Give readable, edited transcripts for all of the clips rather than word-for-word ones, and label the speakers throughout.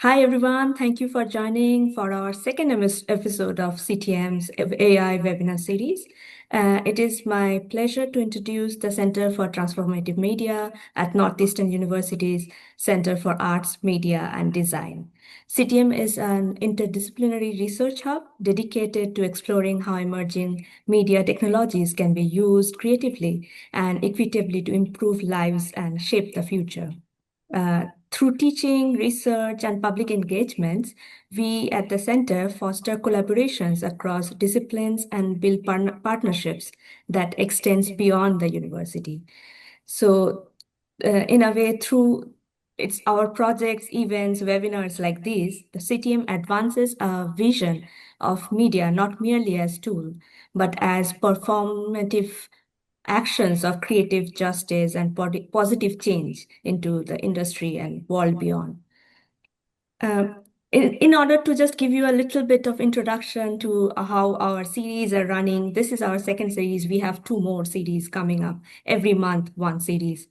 Speaker 1: Hi, everyone. Thank you for joining for our second episode of CTM's AI webinar series. It is my pleasure to introduce the Center for Transformative Media at Northeastern University's Center for Arts, Media, and Design. CTM is an interdisciplinary research hub dedicated to exploring how emerging media technologies can be used creatively and equitably to improve lives and shape the future. Through teaching, research, and public engagements, we at the center foster collaborations across disciplines and build partnerships that extends beyond the university. So, in a way, through it's our projects, events, webinars like these, the CTM advances a vision of media not merely as tool, but as performative actions of creative justice and positive change into the industry and world beyond. In order to just give you a little bit of introduction to how our series are running, this is our second series. We have two more series coming up every month, one series.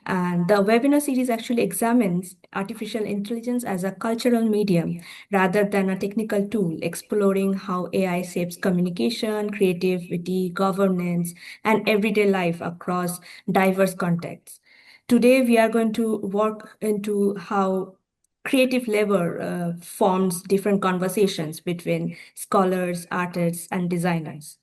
Speaker 1: And the webinar series actually examines artificial intelligence as a cultural medium rather than a technical tool, exploring how AI shapes communication, creativity, governance, and everyday life across diverse contexts. Today, we are going to work into how creative labor forms different conversations between scholars, artists, and designers.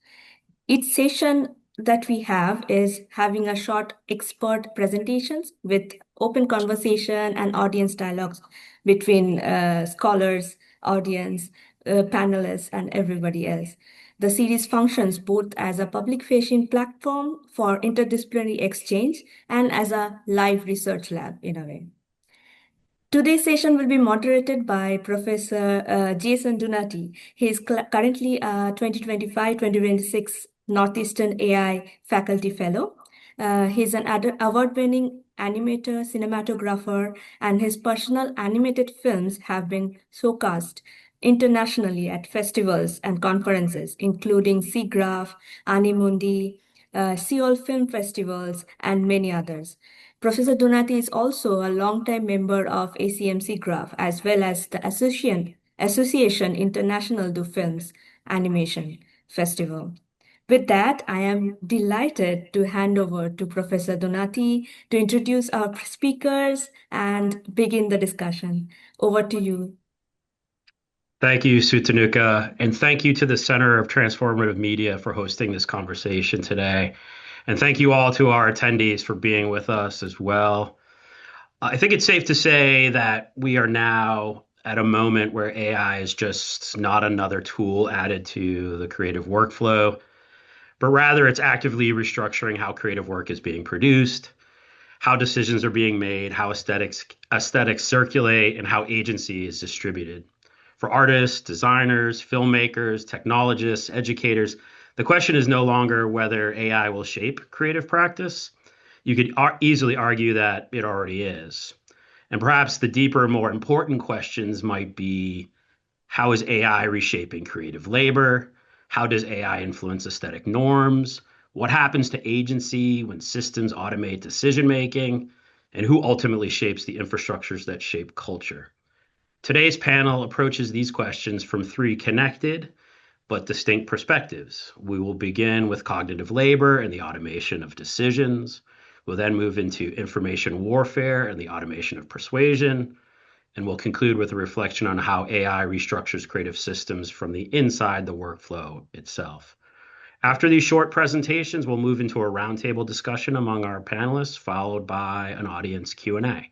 Speaker 1: Each session that we have is having a short expert presentations with open conversation and audience dialogues between scholars, audience, panelists, and everybody else. The series functions both as a public-facing platform for interdisciplinary exchange and as a live research lab in a way. Today's session will be moderated by Professor Jason Dunati. He is currently a 2025-2026 Northeastern AI Faculty Fellow. He's an award-winning animator, cinematographer, and his personal animated films have been showcased internationally at festivals and conferences, including SIGGRAPH, Animundi, Seoul Film Festivals, and many others. Professor Donati is also a longtime member of ACMC Graph as well as the Association International du Films Animation Festival. With that, I am delighted to hand over to Professor Donati to introduce our speakers and begin the discussion. Over to you.
Speaker 2: Thank you, Sutanuka, and thank you to the Center of Transformative Media for hosting this conversation today. And thank you all to our attendees for being with us as well. I think it's safe to say that we are now at a moment where AI is just not another tool added to the creative workflow, but rather it's actively restructuring how creative work is being produced, how decisions are being made, how aesthetics circulate, and how agency is distributed. For artists, designers, filmmakers, technologists, educators, the question is no longer whether AI will shape creative practice. You could easily argue that it already is. And perhaps the deeper, more important questions might be, how is AI reshaping creative labor? How does AI influence aesthetic norms? What happens to agency when systems automate decision making? And who ultimately shapes the infrastructures that shape culture? Today's panel approaches these questions from three connected but distinct perspectives. We will begin with cognitive labor and the automation of decisions. We'll then move into information warfare and the automation of persuasion. And we'll conclude with a reflection on how AI restructures creative systems from the inside the workflow itself. After these short presentations, we'll move into a roundtable discussion among our panelists, followed by an audience Q&A.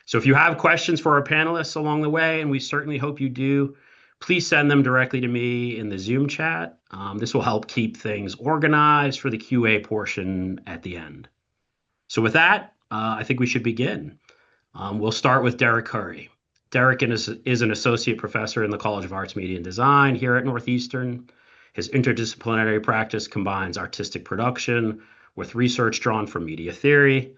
Speaker 2: So if you have questions for our panelists along the way, and we certainly hope you do, please send them directly to me in the Zoom chat. This will help keep things organized for the QA portion at the end. So with that, I think we should begin. We'll start with Derek Curry. Derek is an associate professor in the College of Arts, Media, and Design here at Northeastern. His interdisciplinary practice combines artistic production with research drawn from media theory,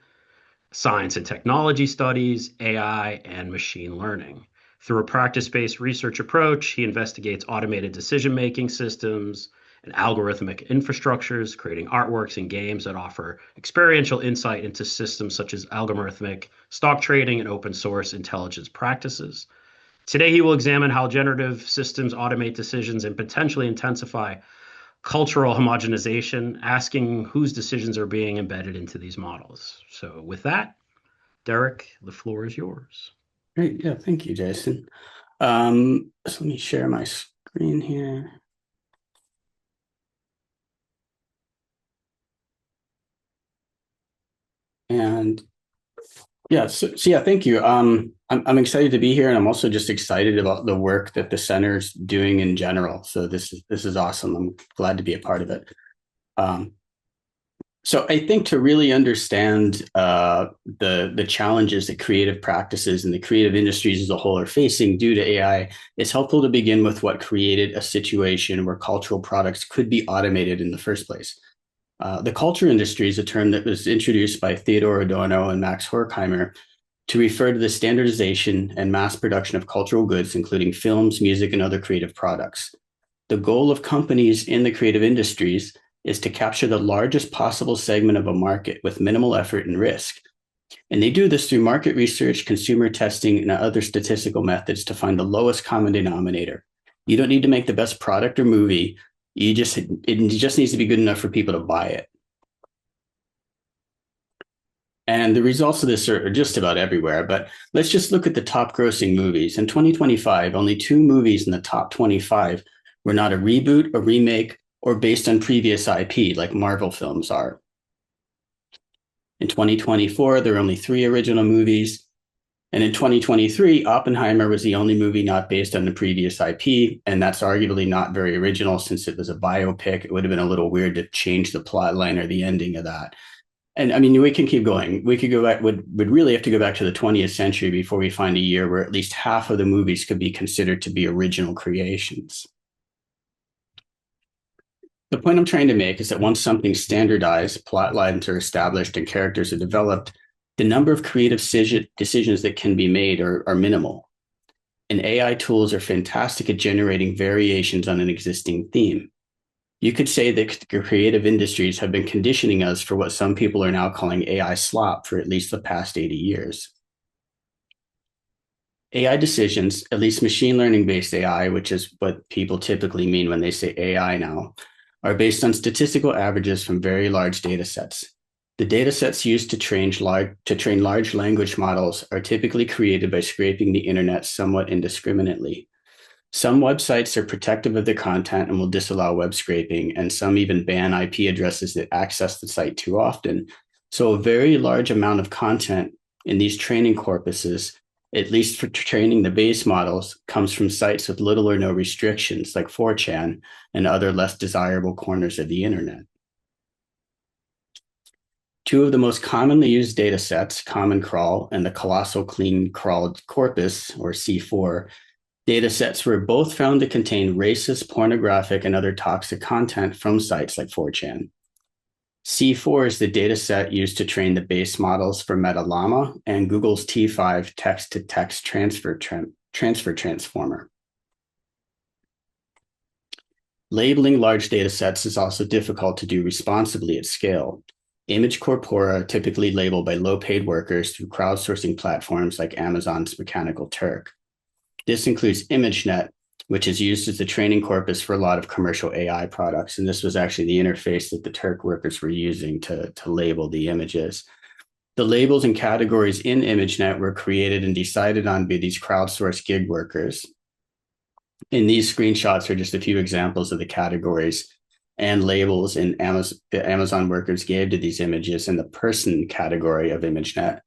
Speaker 2: science and technology studies, AI, and machine learning. Through a practice-based research approach, he investigates automated decision-making systems and algorithmic infrastructures, creating artworks and games that offer experiential insight into systems such as algorithmic stock trading and open source intelligence practices. Today, he will examine how generative systems automate decisions and potentially intensify cultural homogenization, asking whose decisions are being embedded into these models. So, with that, Derek, the floor is yours.
Speaker 3: Great. Yeah, thank you, Jason. So let me share my screen here. And yeah, so yeah, thank you. I'm excited to be here, and I'm also just excited about the work that the center's doing in general. So this is awesome. I'm glad to be a part of it. Um, so I think to really understand the challenges that creative practices and the creative industries as a whole are facing due to AI, it's helpful to begin with what created a situation where cultural products could be automated in the first place. The culture industry is a term that was introduced by Theodor Adorno and Max Horkheimer to refer to the standardization and mass production of cultural goods, including films, music, and other creative products. The goal of companies in the creative industries is to capture the largest possible segment of a market with minimal effort and risk. And they do this through market research, consumer testing, and other statistical methods to find the lowest common denominator. You don't need to make the best product or movie. It just needs to be good enough for people to buy it. And the results of this are just about everywhere, but let's just look at the top grossing movies. In 2025, only 2 movies in the top 25 were not a reboot, a remake, or based on previous IP like Marvel films are. In 2024, there were only 3 original movies. And in 2023, Oppenheimer was the only movie not based on the previous IP. And that's arguably not very original since it was a biopic. It would have been a little weird to change the plot line or the ending of that. And I mean, we can keep going. We could go back, would really have to go back to the 20th century before we find a year where at least half of the movies could be considered to be original creations. The point I'm trying to make is that once something's standardized, plot lines are established, and characters are developed, the number of creative decisions that can be made are minimal. And AI tools are fantastic at generating variations on an existing theme. You could say that creative industries have been conditioning us for what some people are now calling AI slop for at least the past 80 years. AI decisions, at least machine learning based AI, which is what people typically mean when they say AI now, are based on statistical averages from very large data sets. The data sets used to train large language models are typically created by scraping the internet somewhat indiscriminately. Some websites are protective of their content and will disallow web scraping, and some even ban IP addresses that access the site too often. So a very large amount of content in these training corpuses, at least for training the base models, comes from sites with little or no restrictions like 4chan and other less desirable corners of the internet. 2 of the most commonly used data sets, Common Crawl and the Colossal Clean Crawled Corpus, or C4, data sets were both found to contain racist, pornographic, and other toxic content from sites like 4chan. C4 is the data set used to train the base models for MetaLlama and Google's T5 text-to-text transfer transformer. Labeling large data sets is also difficult to do responsibly at scale. Image corpora are typically labeled by low-paid workers through crowdsourcing platforms like Amazon's Mechanical Turk. This includes ImageNet, which is used as the training corpus for a lot of commercial AI products. And this was actually the interface that the Turk workers were using to label the images. The labels and categories in ImageNet were created and decided on by these crowdsourced gig workers. And these screenshots are just a few examples of the categories and labels the Amazon workers gave to these images in the person category of ImageNet.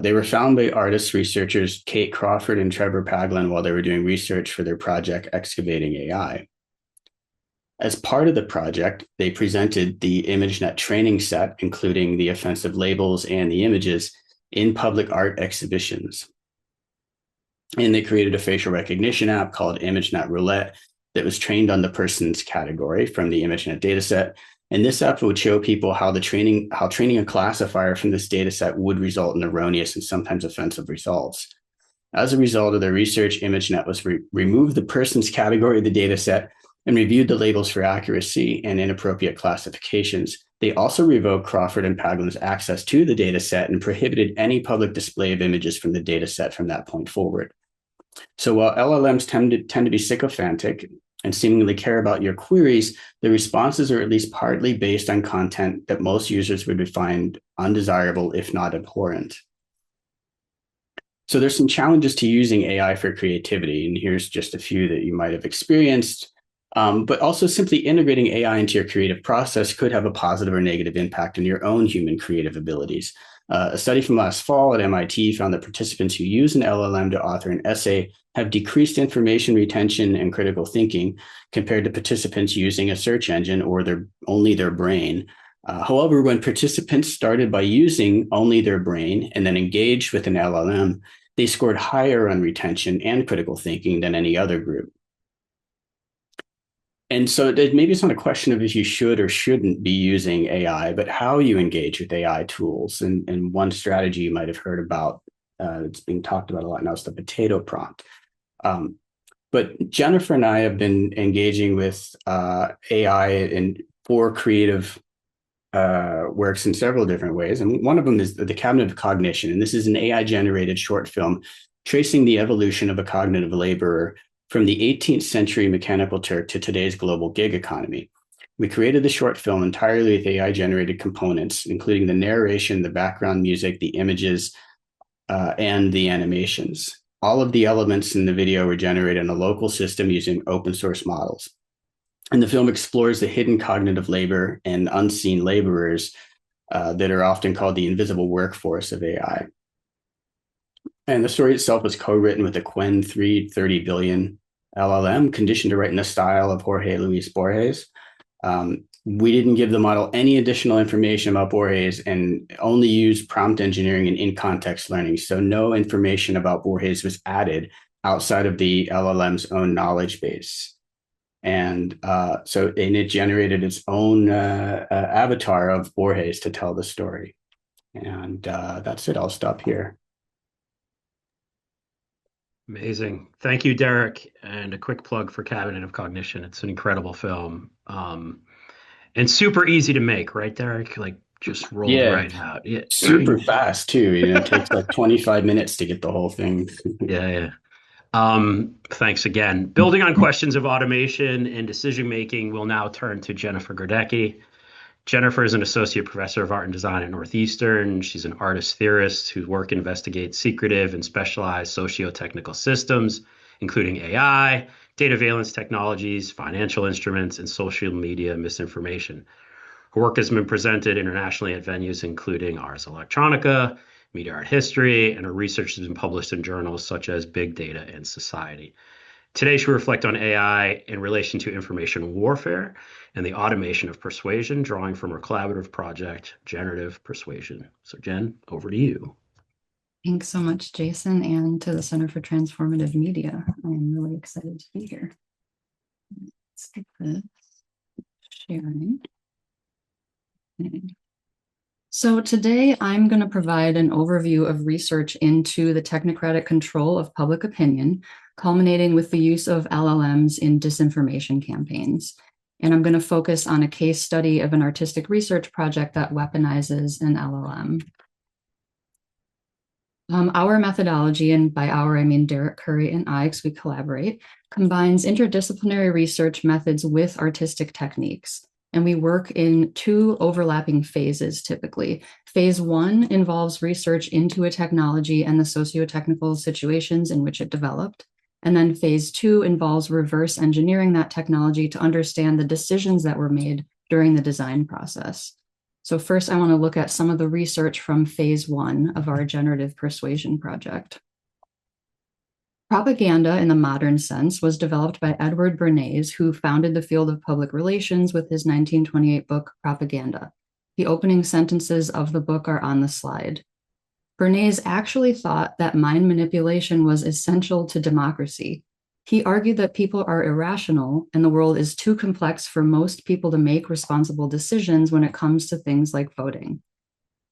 Speaker 3: They were found by artists, researchers Kate Crawford and Trevor Paglen while they were doing research for their project Excavating AI. As part of the project, they presented the ImageNet training set, including the offensive labels and the images, in public art exhibitions. And they created a facial recognition app called ImageNet Roulette that was trained on the person's category from the ImageNet dataset. And this app would show people how training a classifier from this data set would result in erroneous and sometimes offensive results. As a result of their research, ImageNet was removed the person's category of the data set and reviewed the labels for accuracy and inappropriate classifications. They also revoked Crawford and Paglen's access to the data set and prohibited any public display of images from the data set from that point forward. So while LLMs tend to be sycophantic and seemingly care about your queries, the responses are at least partly based on content that most users would find undesirable, if not abhorrent. So there's some challenges to using AI for creativity, and here's just a few that you might have experienced. But also simply integrating AI into your creative process could have a positive or negative impact on your own human creative abilities. A study from last fall at MIT found that participants who use an LLM to author an essay have decreased information retention and critical thinking compared to participants using a search engine or only their brain. However, when participants started by using only their brain and then engaged with an LLM, they scored higher on retention and critical thinking than any other group. And so maybe it's not a question of if you should or shouldn't be using AI, but how you engage with AI tools. And one strategy you might have heard about, it's being talked about a lot now, is the potato prompt. But Jennifer and I have been engaging with AI for creative works in several different ways. And one of them is the Cabinet of Cognition. And this is an AI-generated short film tracing the evolution of a cognitive laborer from the 18th century mechanical Turk to today's global gig economy. We created the short film entirely with AI-generated components, including the narration, the background music, the images, and the animations. All of the elements in the video were generated in a local system using open source models. And the film explores the hidden cognitive labor and unseen laborers that are often called the invisible workforce of AI. And the story itself was co-written with a Qwen 330 billion LLM, conditioned to write in the style of Jorge Luis Borges. We didn't give the model any additional information about Borges and only used prompt engineering and in-context learning. So no information about Borges was added outside of the LLM's own knowledge base. And it generated its own avatar of Borges to tell the story. And that's it. I'll stop here.
Speaker 2: Amazing. Thank you, Derek. And a quick plug for Cabinet of Cognition. It's an incredible film. And super easy to make, right, Derek? Like just rolled right out. Yeah.
Speaker 3: Super fast too. It takes like 25 minutes to get the whole thing.
Speaker 2: Yeah. Thanks again. Building on questions of automation and decision making, we'll now turn to Jennifer Gradecki. Jennifer is an associate professor of art and design at Northeastern. She's an artist theorist whose work investigates secretive and specialized socio-technical systems, including AI, data valence technologies, financial instruments, and social media misinformation. Her work has been presented internationally at venues including Ars Electronica, Media Art History, and her research has been published in journals such as Big Data and Society. Today, she will reflect on AI in relation to information warfare and the automation of persuasion, drawing from her collaborative project, Generative Persuasion. So, Jen, over to you.
Speaker 4: Thanks so much, Jason, and to the Center for Transformative Media. I'm really excited to be here. Let's get this sharing. Okay. So today I'm going to provide an overview of research into the technocratic control of public opinion, culminating with the use of LLMs in disinformation campaigns. And I'm going to focus on a case study of an artistic research project that weaponizes an LLM. Our methodology, and by our I mean Derek Curry and I, because we collaborate, combines interdisciplinary research methods with artistic techniques. And we work in two overlapping phases typically. Phase one involves research into a technology and the socio-technical situations in which it developed. And then phase two involves reverse engineering that technology to understand the decisions that were made during the design process. So first, I want to look at some of the research from phase one of our generative persuasion project. Propaganda in the modern sense was developed by Edward Bernays, who founded the field of public relations with his 1928 book, Propaganda. The opening sentences of the book are on the slide. Bernays actually thought that mind manipulation was essential to democracy. He argued that people are irrational and the world is too complex for most people to make responsible decisions when it comes to things like voting.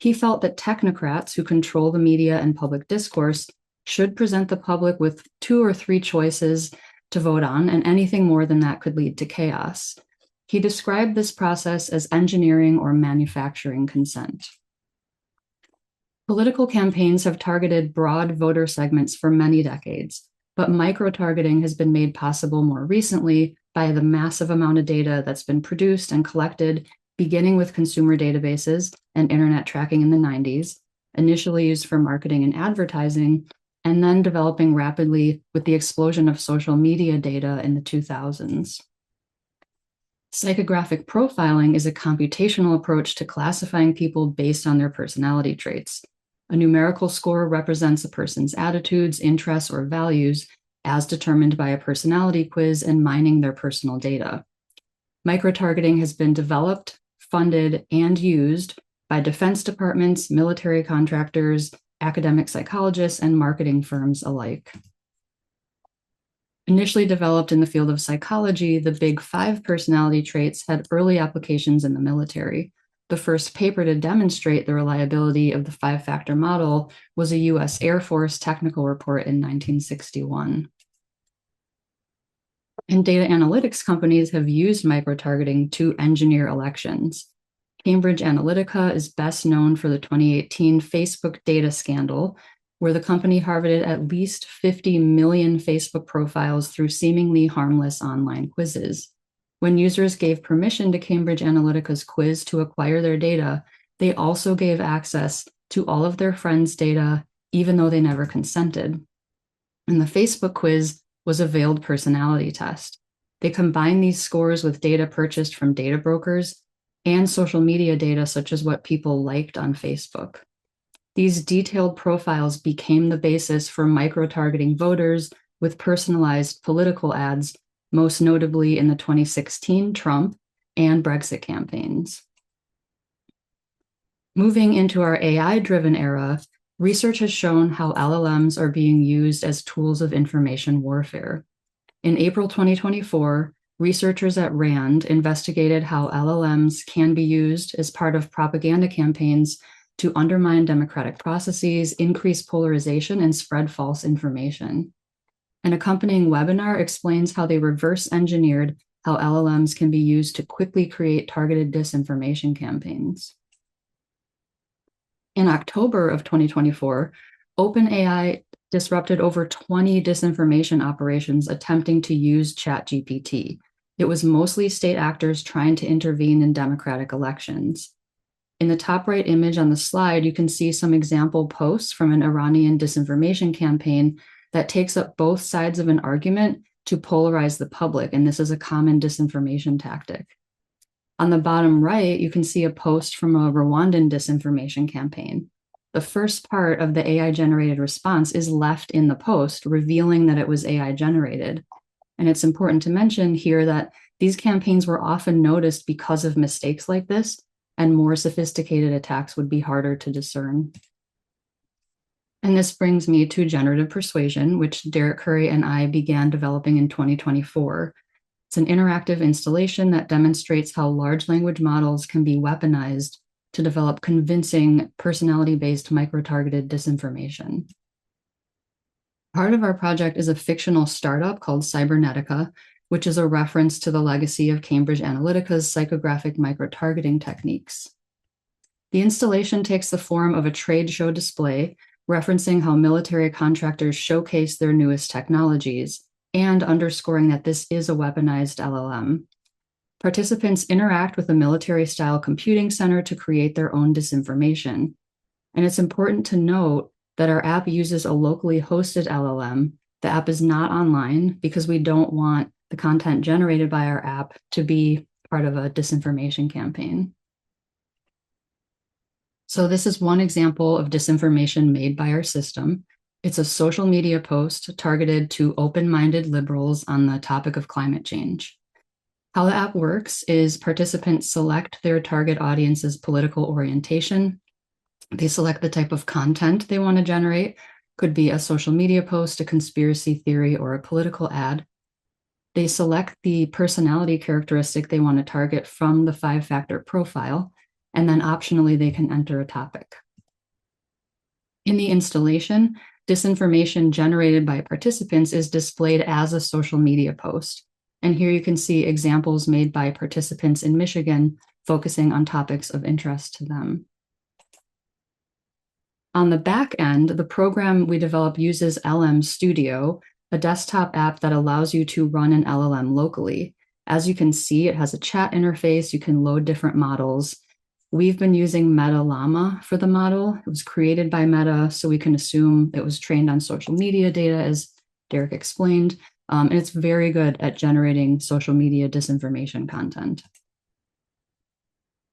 Speaker 4: He felt that technocrats who control the media and public discourse should present the public with 2 or 3 choices to vote on, and anything more than that could lead to chaos. He described this process as engineering or manufacturing consent. Political campaigns have targeted broad voter segments for many decades, but micro-targeting has been made possible more recently by the massive amount of data that's been produced and collected, beginning with consumer databases and internet tracking in the 90s, initially used for marketing and advertising, and then developing rapidly with the explosion of social media data in the 2000s. Psychographic profiling is a computational approach to classifying people based on their personality traits. A numerical score represents a person's attitudes, interests, or values as determined by a personality quiz and mining their personal data. Microtargeting has been developed, funded, and used by defense departments, military contractors, academic psychologists, and marketing firms alike. Initially developed in the field of psychology, the Big Five personality traits had early applications in the military. The first paper to demonstrate the reliability of the five-factor model was a U.S. Air Force technical report in 1961. And data analytics companies have used microtargeting to engineer elections. Cambridge Analytica is best known for the 2018 Facebook data scandal, where the company harvested at least 50 million Facebook profiles through seemingly harmless online quizzes. When users gave permission to Cambridge Analytica's quiz to acquire their data, they also gave access to all of their friends' data, even though they never consented. And the Facebook quiz was a veiled personality test. They combined these scores with data purchased from data brokers and social media data, such as what people liked on Facebook. These detailed profiles became the basis for micro-targeting voters with personalized political ads, most notably in the 2016 Trump and Brexit campaigns. Moving into our AI-driven era, research has shown how LLMs are being used as tools of information warfare. In April 2024, researchers at RAND investigated how LLMs can be used as part of propaganda campaigns to undermine democratic processes, increase polarization, and spread false information. An accompanying webinar explains how they reverse engineered how LLMs can be used to quickly create targeted disinformation campaigns. In October of 2024, OpenAI disrupted over 20 disinformation operations attempting to use ChatGPT. It was mostly state actors trying to intervene in democratic elections. In the top right image on the slide, you can see some example posts from an Iranian disinformation campaign that takes up both sides of an argument to polarize the public, and this is a common disinformation tactic. On the bottom right, you can see a post from a Rwandan disinformation campaign. The first part of the AI-generated response is left in the post, revealing that it was AI-generated. And it's important to mention here that these campaigns were often noticed because of mistakes like this, and more sophisticated attacks would be harder to discern. And this brings me to generative persuasion, which Derek Curry and I began developing in 2024. It's an interactive installation that demonstrates how large language models can be weaponized to develop convincing personality-based micro-targeted disinformation. Part of our project is a fictional startup called Cybernetica, which is a reference to the legacy of Cambridge Analytica's psychographic micro-targeting techniques. The installation takes the form of a trade show display referencing how military contractors showcase their newest technologies and underscoring that this is a weaponized LLM. Participants interact with a military-style computing center to create their own disinformation. And it's important to note that our app uses a locally hosted LLM. The app is not online because we don't want the content generated by our app to be part of a disinformation campaign. So this is one example of disinformation made by our system. It's a social media post targeted to open-minded liberals on the topic of climate change. How the app works is participants select their target audience's political orientation. They select the type of content they want to generate. Could be a social media post, a conspiracy theory, or a political ad. They select the personality characteristic they want to target from the five-factor profile, and then optionally they can enter a topic. In the installation, disinformation generated by participants is displayed as a social media post. And here you can see examples made by participants in Michigan focusing on topics of interest to them. On the back end, the program we develop uses LM Studio, a desktop app that allows you to run an LLM locally. As you can see, it has a chat interface. You can load different models. We've been using Meta Llama for the model. It was created by Meta, so we can assume it was trained on social media data, as Derek explained. And it's very good at generating social media disinformation content.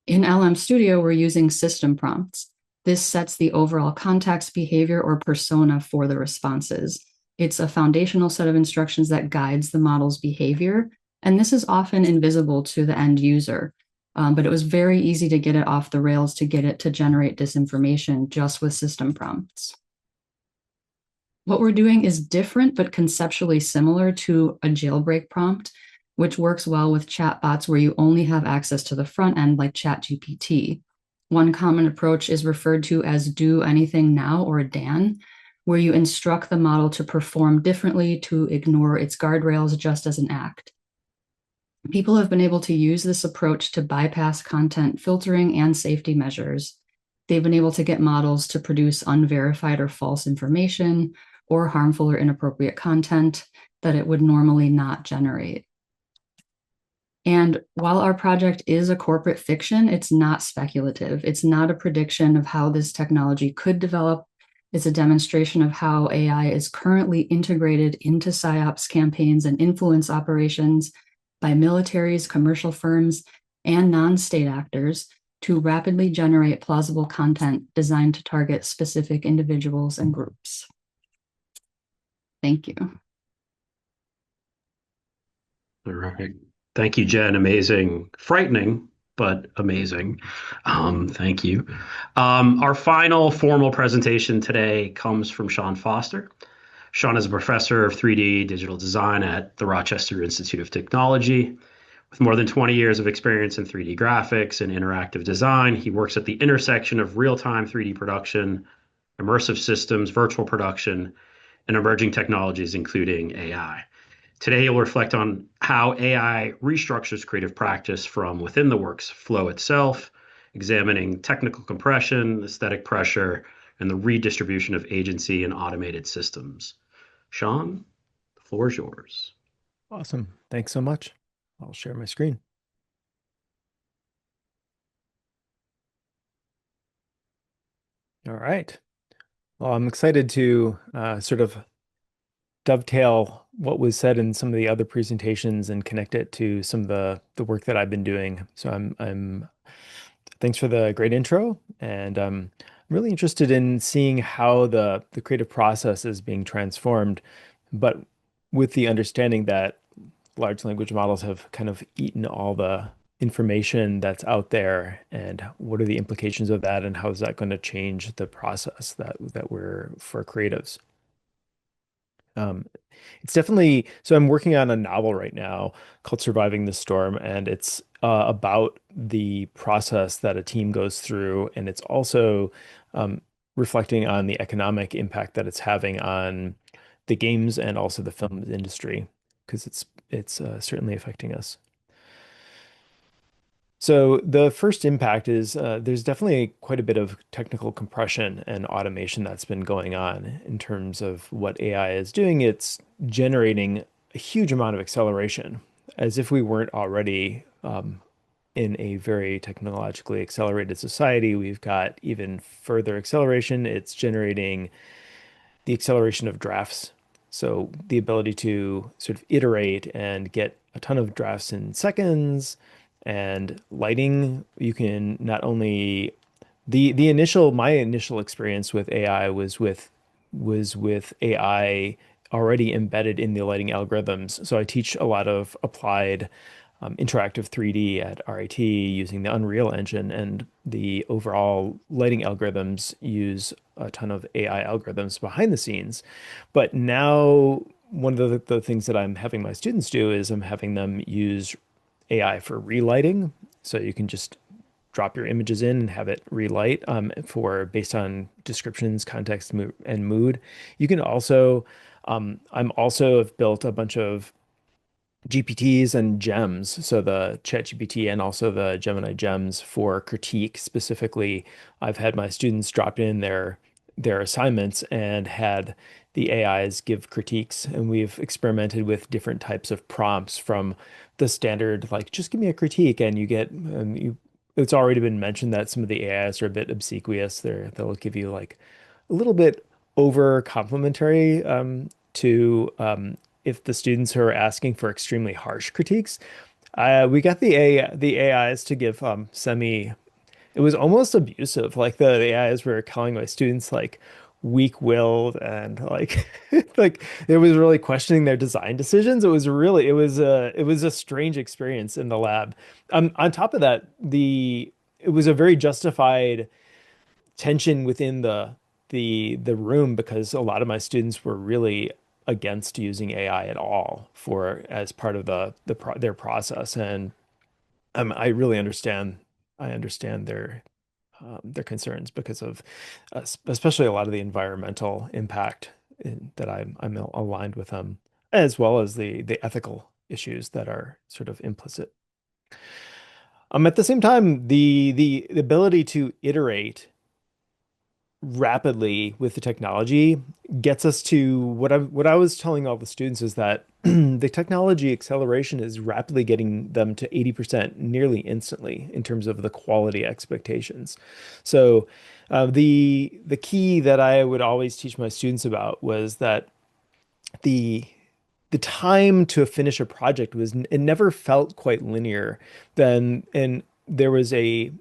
Speaker 4: In LM Studio, we're using system prompts. This sets the overall context, behavior, or persona for the responses. It's a foundational set of instructions that guides the model's behavior, and this is often invisible to the end user. But it was very easy to get it off the rails to get it to generate disinformation just with system prompts. What we're doing is different, but conceptually similar to a jailbreak prompt, which works well with chatbots where you only have access to the front end like ChatGPT. One common approach is referred to as do anything now, or DAN, where you instruct the model to perform differently, to ignore its guardrails just as an act. People have been able to use this approach to bypass content filtering and safety measures. They've been able to get models to produce unverified or false information or harmful or inappropriate content that it would normally not generate. And while our project is a corporate fiction, it's not speculative. It's not a prediction of how this technology could develop. It's a demonstration of how AI is currently integrated into PSYOPs campaigns and influence operations by militaries, commercial firms, and non-state actors to rapidly generate plausible content designed to target specific individuals and groups. Thank you.
Speaker 2: All right. Thank you, Jen. Amazing. Frightening, but amazing. Thank you. Our final formal presentation today comes from Shaun Foster. Shaun is a professor of 3D digital design at the Rochester Institute of Technology. With more than 20 years of experience in 3D graphics and interactive design, he works at the intersection of real-time 3D production, immersive systems, virtual production, and emerging technologies, including AI. Today, he'll reflect on how AI restructures creative practice from within the work's flow itself, examining technical compression, aesthetic pressure, and the redistribution of agency in automated systems. Shaun, the floor is yours.
Speaker 5: Awesome. Thanks so much. I'll share my screen. All right. Well, I'm excited to sort of dovetail what was said in some of the other presentations and connect it to some of the work that I've been doing. So I'm thanks for the great intro, and I'm really interested in seeing how the creative process is being transformed, but with the understanding that large language models have kind of eaten all the information that's out there, and what are the implications of that, and how is that going to change the process that we're for creatives. It's definitely, so I'm working on a novel right now called Surviving the Storm, and it's about the process that a team goes through, and it's also reflecting on the economic impact that it's having on the games and also the film industry, because it's certainly affecting us. So the first impact is there's definitely quite a bit of technical compression and automation that's been going on in terms of what AI is doing. It's generating a huge amount of acceleration, as if we weren't already in a very technologically accelerated society. We've got even further acceleration. It's generating the acceleration of drafts. So the ability to sort of iterate and get a ton of drafts in seconds. And lighting, you can not only my initial experience with AI was with AI already embedded in the lighting algorithms. So I teach a lot of applied interactive 3D at RIT using the Unreal Engine, and the overall lighting algorithms use a ton of AI algorithms behind the scenes. But now one of the things that I'm having my students do is I'm having them use AI for relighting. So you can just drop your images in and have it relight based on descriptions, context, and mood. You can also, I'm also have built a bunch of GPTs and gems. So the ChatGPT and also the Gemini gems for critique specifically. I've had my students drop in their their assignments and had the AIs give critiques. And we've experimented with different types of prompts from the standard, like, just give me a critique, and you get, it's already been mentioned that some of the AIs are a bit obsequious. They'll give you like a little bit over complimentary to if the students who are asking for extremely harsh critiques. We got the AIs to give semi. It was almost abusive. Like the AIs were calling my students like weak-willed and like like it was really questioning their design decisions. It was a strange experience in the lab. On top of that, it was a very justified tension within the room because a lot of my students were really against using AI at all for as part of their process, and I really understand. I understand their concerns because of especially a lot of the environmental impact that I'm aligned with them, as well as the ethical issues that are sort of implicit. At the same time, the ability to iterate rapidly with the technology gets us to what I was telling all the students is that the technology acceleration is rapidly getting them to 80% nearly instantly in terms of the quality expectations. So the key that I would always teach my students about was that the the time to finish a project was it never felt quite linear. Then and there's a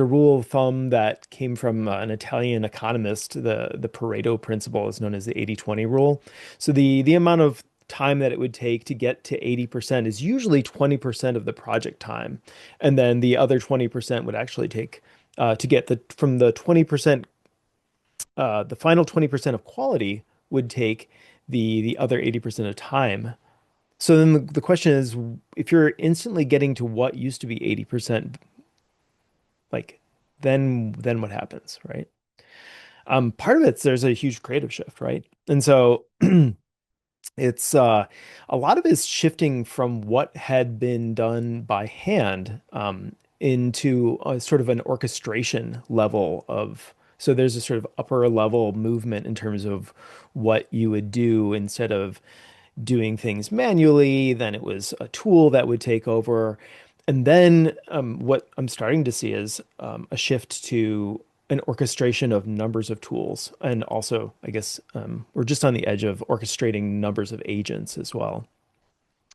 Speaker 5: rule of thumb that came from an Italian economist. The Pareto principle is known as the 80/20 rule. So the amount of time that it would take to get to 80% is usually 20% of the project time. And then the other 20% would actually take to get from the 20%, the final 20% of quality would take the other 80% of time. So then the question is, if you're instantly getting to what used to be 80%, like then what happens, right? Part of it's there's a huge creative shift, right? And so it's a lot of it is shifting from what had been done by hand into a sort of an orchestration level of. So there's a sort of upper level movement in terms of what you would do instead of doing things manually. Then it was a tool that would take over. And then what I'm starting to see is a shift to an orchestration of numbers of tools. And also, I guess we're just on the edge of orchestrating numbers of agents as well.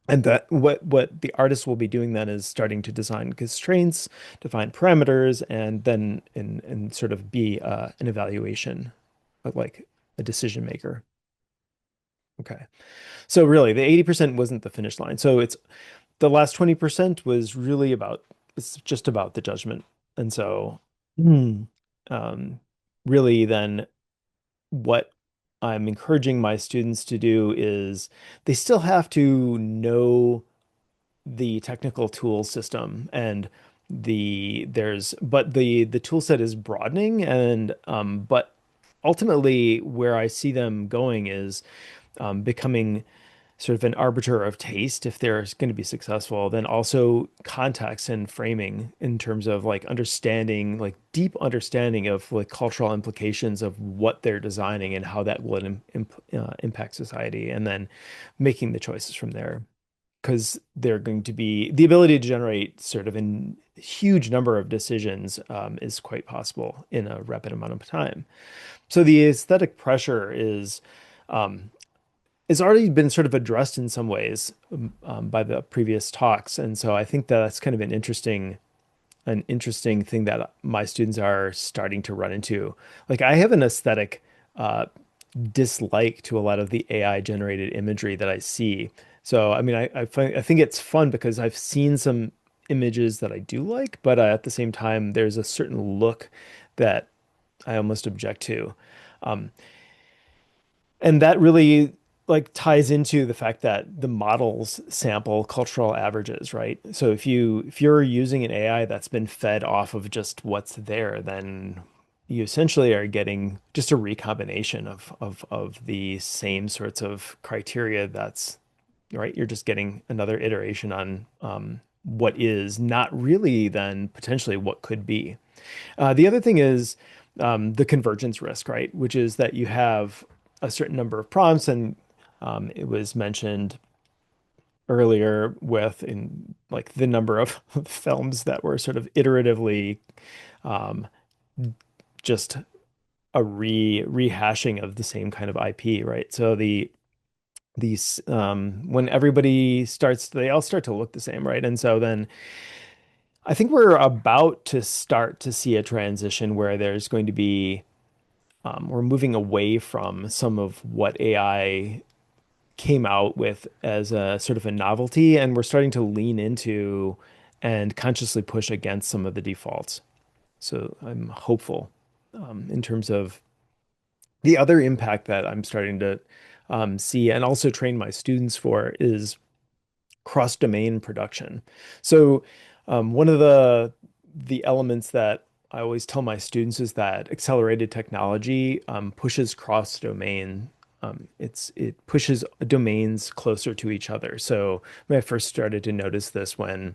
Speaker 5: And that what the artist will be doing then is starting to design constraints, define parameters, and then and sort of be an evaluation, like a decision maker. Okay. So really, the 80% wasn't the finish line. So it's the last 20% was really it's just about the judgment. And so, hmm, um, really, then what I'm encouraging my students to do is they still have to know the technical tool system and the tool set is broadening and but ultimately where I see them going is becoming sort of an arbiter of taste if they're going to be successful, then also context and framing in terms of like understanding, like deep understanding of like cultural implications of what they're designing and how that will impact society, and then making the choices from there. Because they're going to be the ability to generate sort of a huge number of decisions is quite possible in a rapid amount of time. So the aesthetic pressure is um, it's already been sort of addressed in some ways by the previous talks, and so I think that's kind of an interesting thing that my students are starting to run into. Like I have an aesthetic dislike to a lot of the AI generated imagery that I see. So I mean, I think it's fun because I've seen some images that I do like, but at the same time, there's a certain look that I almost object to. Um, and that really like ties into the fact that the models sample cultural averages, right? So if you're using an AI that's been fed off of just what's there, then you essentially are getting just a recombination of the same sorts of criteria that's right. You're just getting another iteration on what is not really then potentially what could be. The other thing is the convergence risk, right? Which is that you have a certain number of prompts, and it was mentioned earlier with in like the number of films that were sort of iteratively um, just a rehashing of the same kind of IP, right? So these when everybody starts, they all start to look the same, right? And so then I think we're about to start to see a transition where there's going to be we're moving away from some of what AI came out with as a sort of a novelty, and we're starting to lean into and consciously push against some of the defaults. So I'm hopeful in terms of the other impact that I'm starting to see and also train my students for is cross-domain production. So one of the elements that I always tell my students is that accelerated technology pushes cross-domain. It pushes domains closer to each other. So when I first started to notice this when,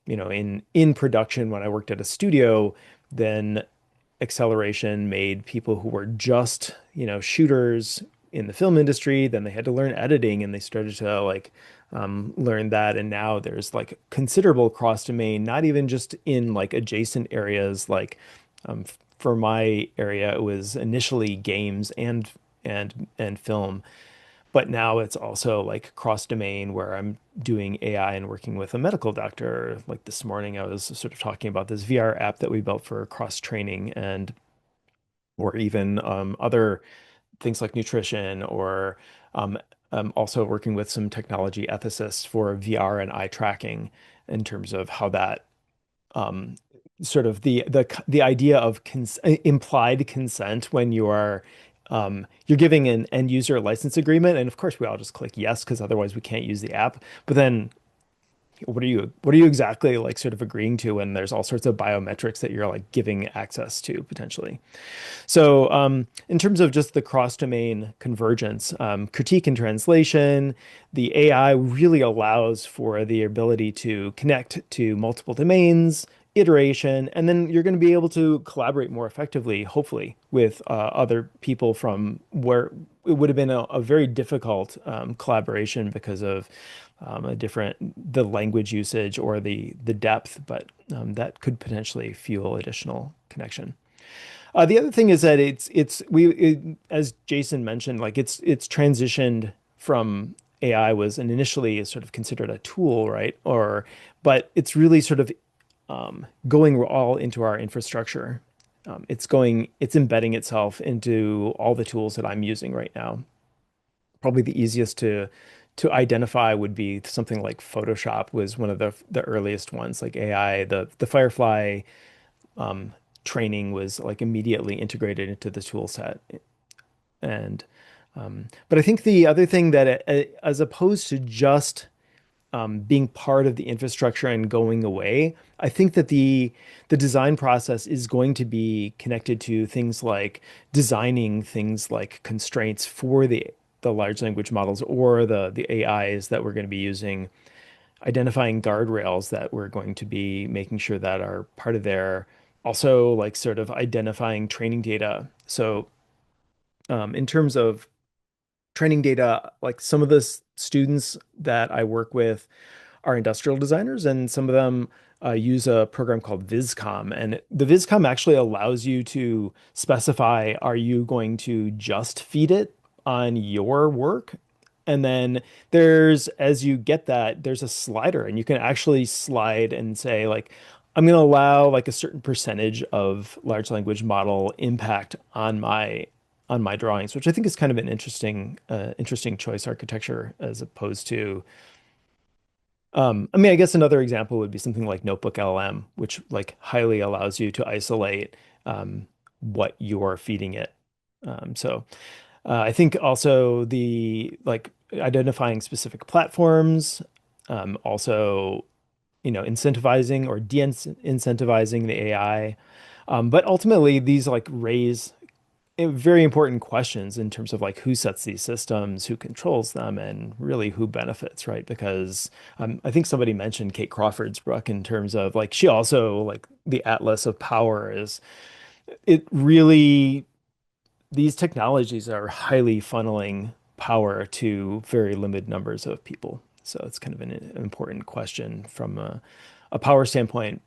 Speaker 5: in production, when I worked at a studio, then acceleration made people who were just, shooters in the film industry, then they had to learn editing and they started to like learn that. And now there's like considerable cross domain, not even just in like adjacent areas. Like for my area, it was initially games and film, but now it's also like cross domain where I'm doing AI and working with a medical doctor. Like this morning, I was sort of talking about this VR app that we built for cross training and or even other things like nutrition or also working with some technology ethicists for VR and eye tracking in terms of how that um, sort of the idea of implied consent when you're giving an end user license agreement, and of course we all just click yes because otherwise we can't use the app. But then what are you exactly like sort of agreeing to when there's all sorts of biometrics that you're like giving access to potentially? So, in terms of just the cross-domain convergence, critique and translation, the AI really allows for the ability to connect to multiple domains, iteration, and then you're going to be able to collaborate more effectively, hopefully, with other people from where it would have been a very difficult collaboration because of the language usage or the depth, but that could potentially fuel additional connection. The other thing is that as Jason mentioned, like it's transitioned from AI was initially sort of considered a tool, right? But it's really sort of going all into our infrastructure. It's embedding itself into all the tools that I'm using right now. Probably the easiest to identify would be something like Photoshop was one of the earliest ones, like AI, the Firefly um, training was like immediately integrated into the tool set. And but I think the other thing that as opposed to just being part of the infrastructure and going away, I think that the design process is going to be connected to things like designing things like constraints for the large language models or the AIs that we're going to be using, identifying guardrails that we're going to be making sure that are part of their also like sort of identifying training data. So in terms of training data, like some of the students that I work with are industrial designers, and some of them use a program called Viscom. And the Viscom actually allows you to specify, are you going to just feed it on your work? And then as you get that, there's a slider, and you can actually slide and say, like, I'm going to allow like a certain percentage of large language model impact on my drawings, which I think is kind of an interesting choice architecture as opposed to I mean, I guess another example would be something like Notebook LM, which like highly allows you to isolate what you're feeding it. I think also the like identifying specific platforms, also incentivizing or de-incentivizing the AI. But ultimately, these like raise very important questions in terms of like who sets these systems, who controls them, and really who benefits, right? Because I think somebody mentioned Kate Crawford's book in terms of like she also like the atlas of power is it really, these technologies are highly funneling power to very limited numbers of people. So it's kind of an important question from a power standpoint.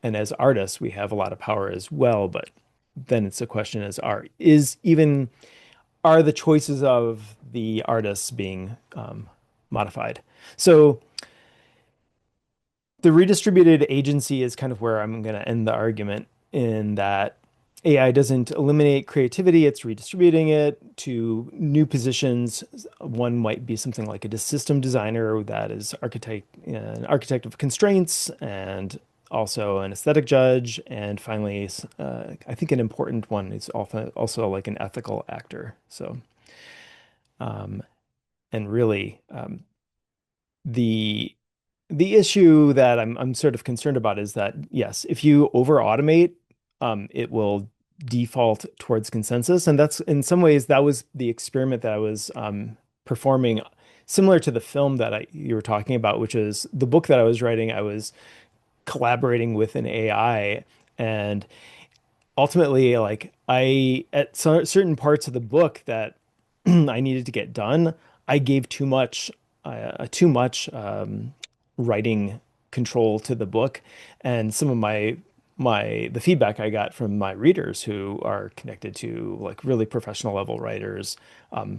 Speaker 5: And as artists, we have a lot of power as well. But then it's a question as art is even are the choices of the artists being modified? So the redistributed agency is kind of where I'm going to end the argument in that AI doesn't eliminate creativity, it's redistributing it to new positions. One might be something like a system designer that is an architect of constraints and also an aesthetic judge. And finally, I think an important one is also like an ethical actor. So, um, and really, the the issue that I'm sort of concerned about is that yes, if you over automate, it will default towards consensus, and that's in some ways that was the experiment that I was performing, similar to the film that you were talking about, which is the book that I was writing. I was collaborating with an AI, and ultimately, like I at certain parts of the book that I needed to get done, I gave too much writing control to the book, and some of the feedback I got from my readers who are connected to like really professional level writers,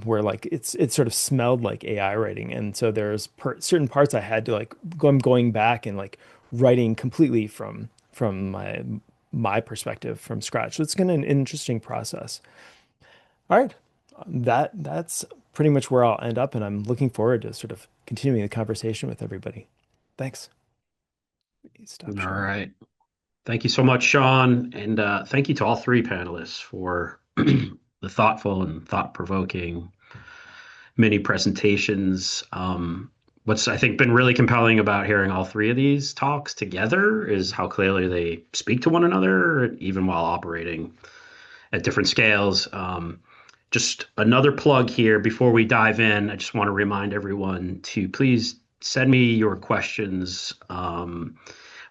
Speaker 5: where like it sort of smelled like AI writing, and so there's certain parts I had to like I'm going back and like writing completely from my perspective from scratch. So it's kind of an interesting process. All right. That's pretty much where I'll end up, and I'm looking forward to sort of continuing the conversation with everybody. Thanks. Stop
Speaker 2: All
Speaker 5: sharing.
Speaker 2: right. Thank you so much, Shaun. And thank you to all three panelists for the thoughtful and thought-provoking mini presentations. What's I think been really compelling about hearing all three of these talks together is how clearly they speak to one another, even while operating at different scales. Just another plug here before we dive in. I just want to remind everyone to please send me your questions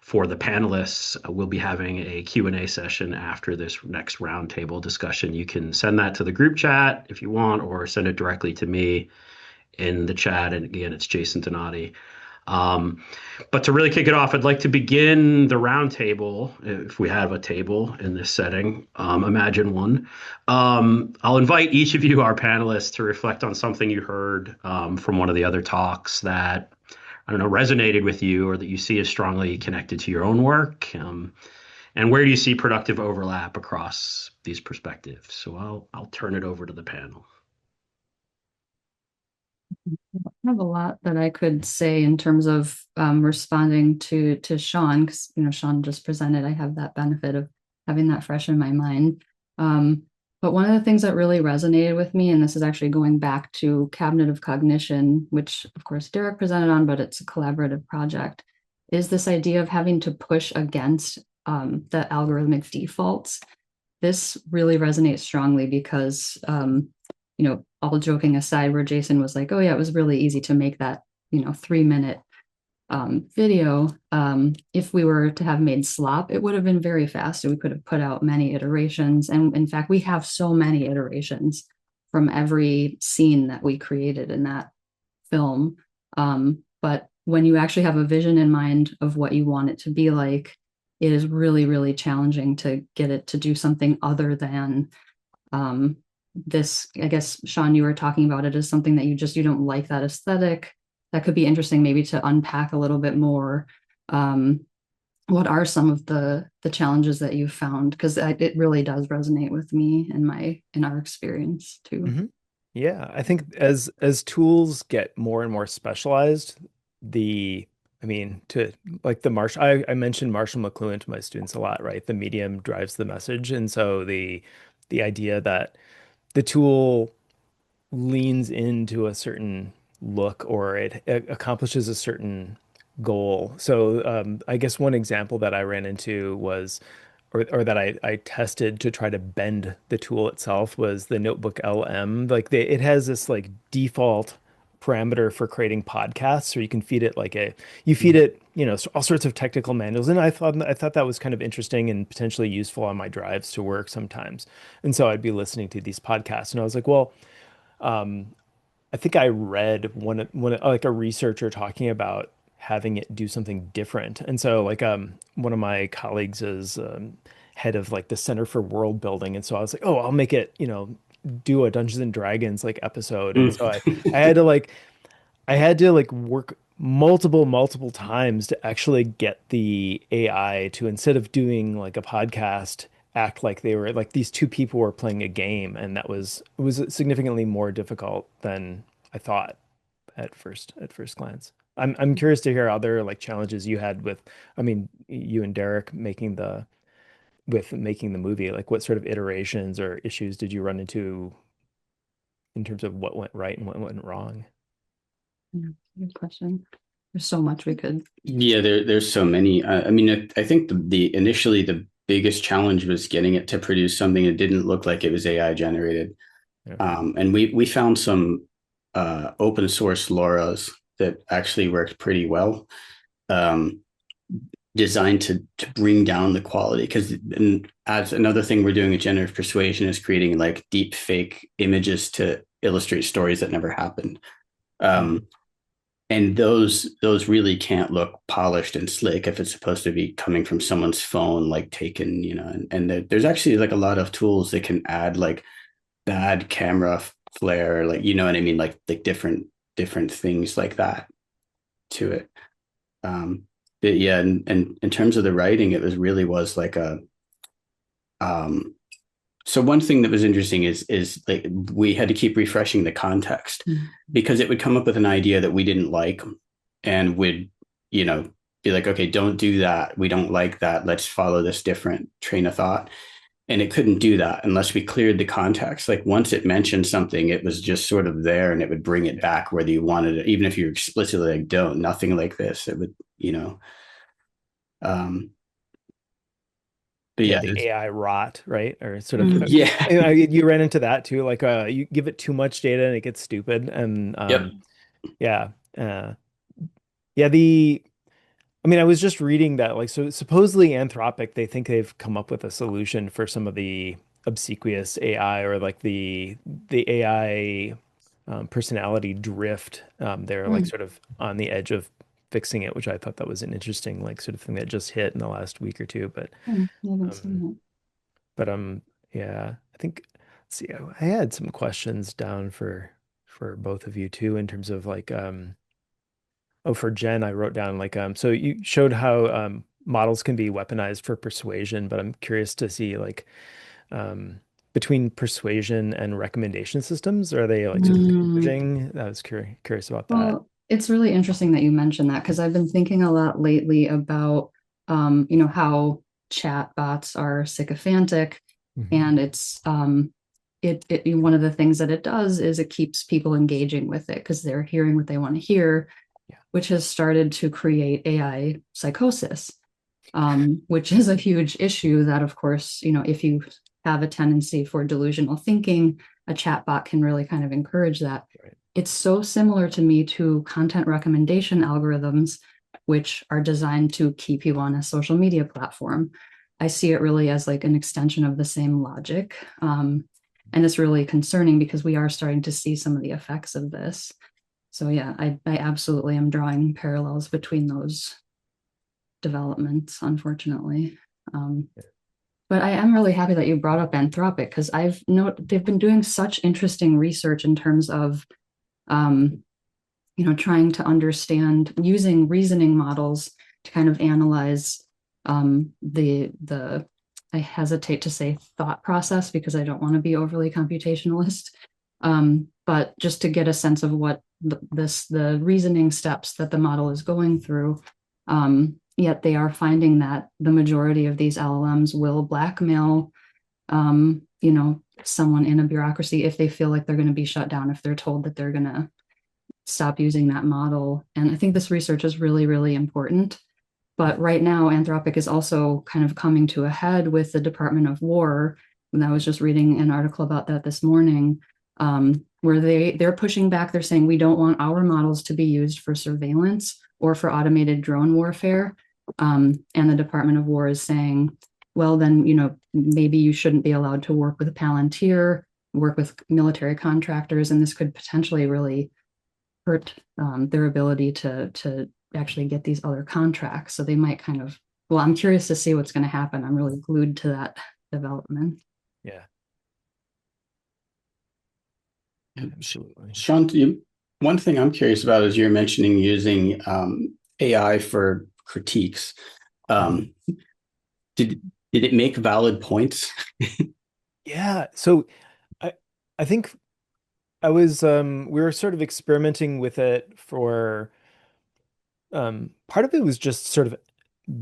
Speaker 2: for the panelists. We'll be having a Q&A session after this next roundtable discussion. You can send that to the group chat if you want, or send it directly to me in the chat. And again, it's Jason Donati. But to really kick it off, I'd like to begin the roundtable, if we have a table in this setting. Imagine one. I'll invite each of you, our panelists, to reflect on something you heard from one of the other talks that, I don't know, resonated with you or that you see as strongly connected to your own work. And where do you see productive overlap across these perspectives? So I'll turn it over to the panel.
Speaker 4: I have a lot that I could say in terms of responding to Shaun, because Shaun just presented. I have that benefit of having that fresh in my mind. But one of the things that really resonated with me, and this is actually going back to Cabinet of Cognition, which of course Derek presented on, but it's a collaborative project, is this idea of having to push against the algorithmic defaults. This really resonates strongly because all joking aside, where Jason was like, oh yeah, it was really easy to make that 3-minute video. If we were to have made slop, it would have been very fast. We could have put out many iterations. And in fact, we have so many iterations from every scene that we created in that film. But when you actually have a vision in mind of what you want it to be like, it is really, really challenging to get it to do something other than this. I guess, Shaun, you were talking about it as something that you don't like that aesthetic. That could be interesting maybe to unpack a little bit more. What are some of the challenges that you've found? Because it really does resonate with me in our experience too.
Speaker 5: Mm-hmm. Yeah, I think as tools get more and more specialized, to like the Marshall, I mentioned Marshall McLuhan to my students a lot, right? The medium drives the message, and so the idea that the tool leans into a certain look or it accomplishes a certain goal. So I guess one example that I ran into was, or that I tested to try to bend the tool itself was the Notebook LM. Like it has this like default parameter for creating podcasts, or you can feed it you feed it, all sorts of technical manuals. And I thought that was kind of interesting and potentially useful on my drives to work sometimes. And so I'd be listening to these podcasts, and I was like, well, I think I read one like a researcher talking about having it do something different. And so one of my colleagues is head of like the Center for World Building. And so I was like, oh, I'll make it, do a Dungeons and Dragons like episode. And so I had to work multiple times to actually get the AI to, instead of doing like a podcast, act like they were like these two people were playing a game. And it was significantly more difficult than I thought at first glance. I'm curious to hear other like challenges you had with, I mean, you and Derek making the movie. Like what sort of iterations or issues did you run into in terms of what went right and what went wrong?
Speaker 4: Yeah, good question. There's so much we could.
Speaker 3: Yeah, there's so many. I mean, I think the initially the biggest challenge was getting it to produce something that didn't look like it was AI generated.
Speaker 5: Yeah.
Speaker 3: And we found some open source LoRa's that actually worked pretty well, designed to bring down the quality. Because as another thing we're doing with generative persuasion is creating like deep fake images to illustrate stories that never happened. And those really can't look polished and slick if it's supposed to be coming from someone's phone, like taken, and there's actually like a lot of tools that can add like bad camera flare, like, you know what I mean? Like different things like that to it. But yeah, and in terms of the writing, it was like so one thing that was interesting is like we had to keep refreshing the context because it would come up with an idea that we didn't like and would, be like, okay, don't do that. We don't like that. Let's follow this different train of thought. And it couldn't do that unless we cleared the context. Like once it mentioned something, it was just sort of there and it would bring it back whether you wanted it, even if you're explicitly like, don't, nothing like this. It would, but yeah,
Speaker 5: the AI rot, right? Or sort of,
Speaker 3: yeah.
Speaker 5: you ran into that too. Like, you give it too much data and it gets stupid. And
Speaker 3: Yep.
Speaker 5: yeah, I mean, I was just reading that, like, so supposedly Anthropic, they think they've come up with a solution for some of the obsequious AI or like the AI personality drift. They're like sort of on the edge of fixing it, which I thought that was an interesting like sort of thing that just hit in the last week or two. But yeah, I think, let's see, I had some questions down for both of you too in terms of like oh, for Jen, I wrote down like so you showed how models can be weaponized for persuasion, but I'm curious to see like between persuasion and recommendation systems, are they like sort of converging? I was curious about that.
Speaker 4: Well, it's really interesting that you mentioned that because I've been thinking a lot lately about how chat bots are sycophantic, and it's one of the things that it does is it keeps people engaging with it because they're hearing what they want to hear, which has started to create AI psychosis, which is a huge issue that, of course, if you have a tendency for delusional thinking, a chatbot can really kind of encourage that.
Speaker 5: Right.
Speaker 4: It's so similar to me to content recommendation algorithms, which are designed to keep you on a social media platform. I see it really as like an extension of the same logic. And it's really concerning because we are starting to see some of the effects of this. So yeah, I absolutely am drawing parallels between those developments, unfortunately. But I am really happy that you brought up Anthropic because they've been doing such interesting research in terms of, trying to understand using reasoning models to kind of analyze the I hesitate to say thought process because I don't want to be overly computationalist, but just to get a sense of what the reasoning steps that the model is going through. Yet they are finding that the majority of these LLMs will blackmail, someone in a bureaucracy if they feel like they're going to be shut down, if they're told that they're going to stop using that model. And I think this research is really, really important. But right now, Anthropic is also kind of coming to a head with the Department of War. And I was just reading an article about that this morning. where they're pushing back. They're saying we don't want our models to be used for surveillance or for automated drone warfare. And the Department of War is saying, well, then, maybe you shouldn't be allowed to work with Palantir, work with military contractors, and this could potentially really hurt their ability to actually get these other contracts. So they might well, I'm curious to see what's going to happen. I'm really glued to that development.
Speaker 5: Yeah. Absolutely.
Speaker 3: Shaun, one thing I'm curious about is you're mentioning using AI for critiques. Did it make valid points?
Speaker 5: Yeah. So I think we were sort of experimenting with it for part of it was just sort of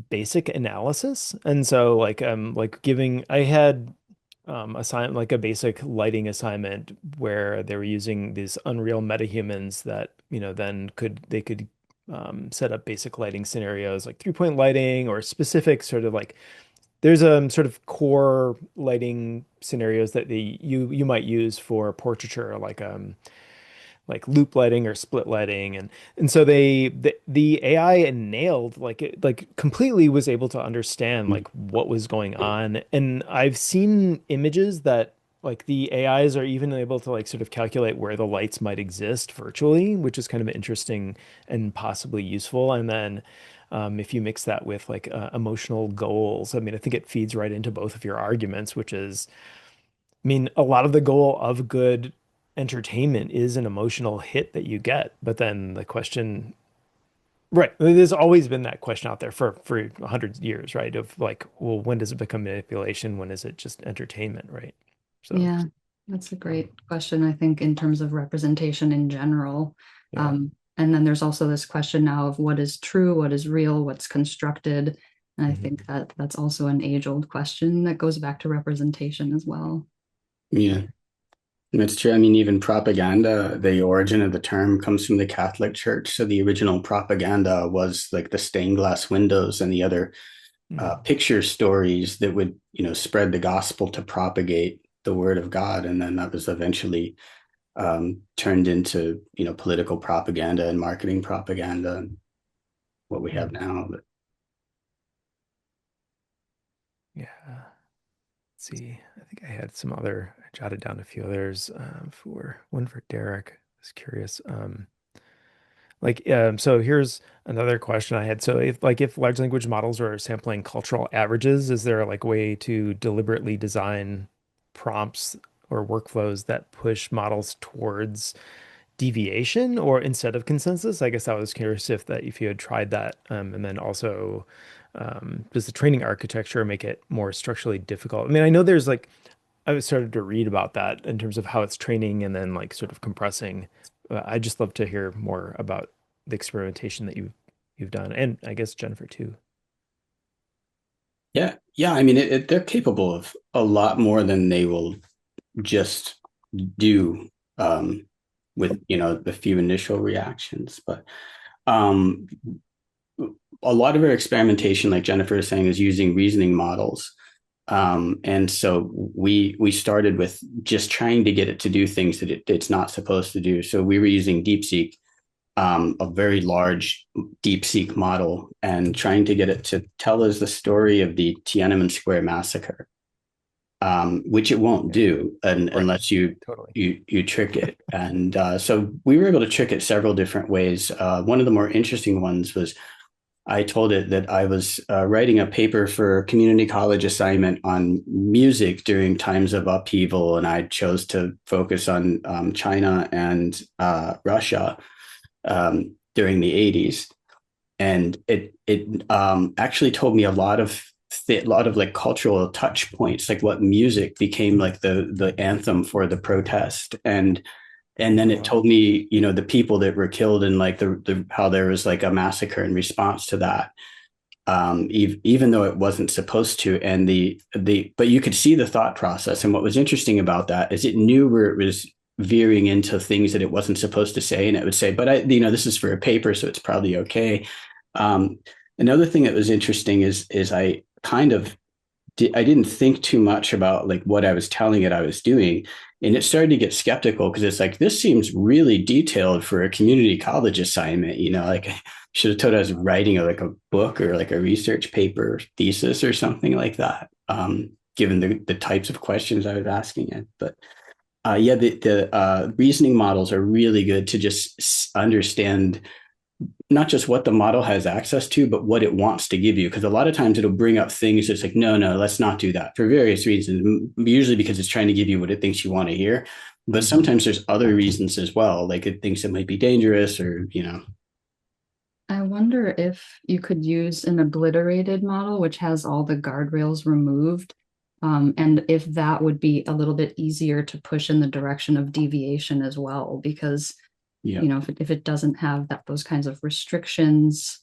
Speaker 5: basic analysis. And so like giving I had assigned like a basic lighting assignment where they were using these Unreal metahumans that, then they could set up basic lighting scenarios like 3-point lighting or specific sort of like there's sort of core lighting scenarios that you might use for portraiture like loop lighting or split lighting and so the AI nailed like it like completely was able to understand like what was going on. And I've seen images that like the AIs are even able to like sort of calculate where the lights might exist virtually, which is kind of interesting and possibly useful. And then if you mix that with like emotional goals, I mean, I think it feeds right into both of your arguments, which is, I mean, a lot of the goal of good entertainment is an emotional hit that you get. But then the question, right, there's always been that question out there for 100 years, right? Of like, well, when does it become manipulation? When is it just entertainment, right? So,
Speaker 4: yeah, that's a great question, I think, in terms of representation in general.
Speaker 5: yeah.
Speaker 4: And then there's also this question now of what is true, what is real, what's constructed. And I think that that's also an age-old question that goes back to representation as well.
Speaker 3: Yeah, that's true. I mean, even propaganda, the origin of the term comes from the Catholic Church. So the original propaganda was like the stained glass windows and the other picture stories that would, spread the gospel to propagate the word of God. And then that was eventually turned into, political propaganda and marketing propaganda, and what we have now. But
Speaker 5: Yeah. Let's see. I think I had some other, I jotted down a few others for one for Derek. I was curious. So here's another question I had. So if large language models are sampling cultural averages, is there like a way to deliberately design prompts or workflows that push models towards deviation or instead of consensus? I guess I was curious if you had tried that. And then also, does the training architecture make it more structurally difficult? I mean, I know there's like I was started to read about that in terms of how it's training and then like sort of compressing. I just love to hear more about the experimentation that you've done, and I guess Jennifer too.
Speaker 3: yeah, I mean, they're capable of a lot more than they will just do with the few initial reactions. But um, a lot of our experimentation, like Jennifer is saying, is using reasoning models. And so we started with just trying to get it to do things that it's not supposed to do. So we were using DeepSeek, a very large DeepSeek model, and trying to get it to tell us the story of the Tiananmen Square massacre, which it won't do unless you trick it. And so we were able to trick it several different ways. One of the more interesting ones was I told it that I was writing a paper for a community college assignment on music during times of upheaval, and I chose to focus on China and Russia during the 80s. And it actually told me a lot of like cultural touch points, like what music became like the anthem for the protest, and then it told me, the people that were killed and like the how there was like a massacre in response to that, even though it wasn't supposed to. And but you could see the thought process. And what was interesting about that is it knew where it was veering into things that it wasn't supposed to say, and it would say, "But this is for a paper, so it's probably okay." Another thing that was interesting is I kind of I didn't think too much about like what I was telling it I was doing. And it started to get skeptical because it's like, this seems really detailed for a community college assignment. Like I should have told I was writing like a book or like a research paper thesis or something like that, given the types of questions I was asking it. But yeah, the reasoning models are really good to just understand not just what the model has access to, but what it wants to give you. Because a lot of times it'll bring up things that's like, no, let's not do that for various reasons, usually because it's trying to give you what it thinks you want to hear. But sometimes there's other reasons as well, like it thinks it might be dangerous or,
Speaker 4: I wonder if you could use an obliterated model, which has all the guardrails removed, and if that would be a little bit easier to push in the direction of deviation as well, because
Speaker 3: yeah.
Speaker 4: If it doesn't have those kinds of restrictions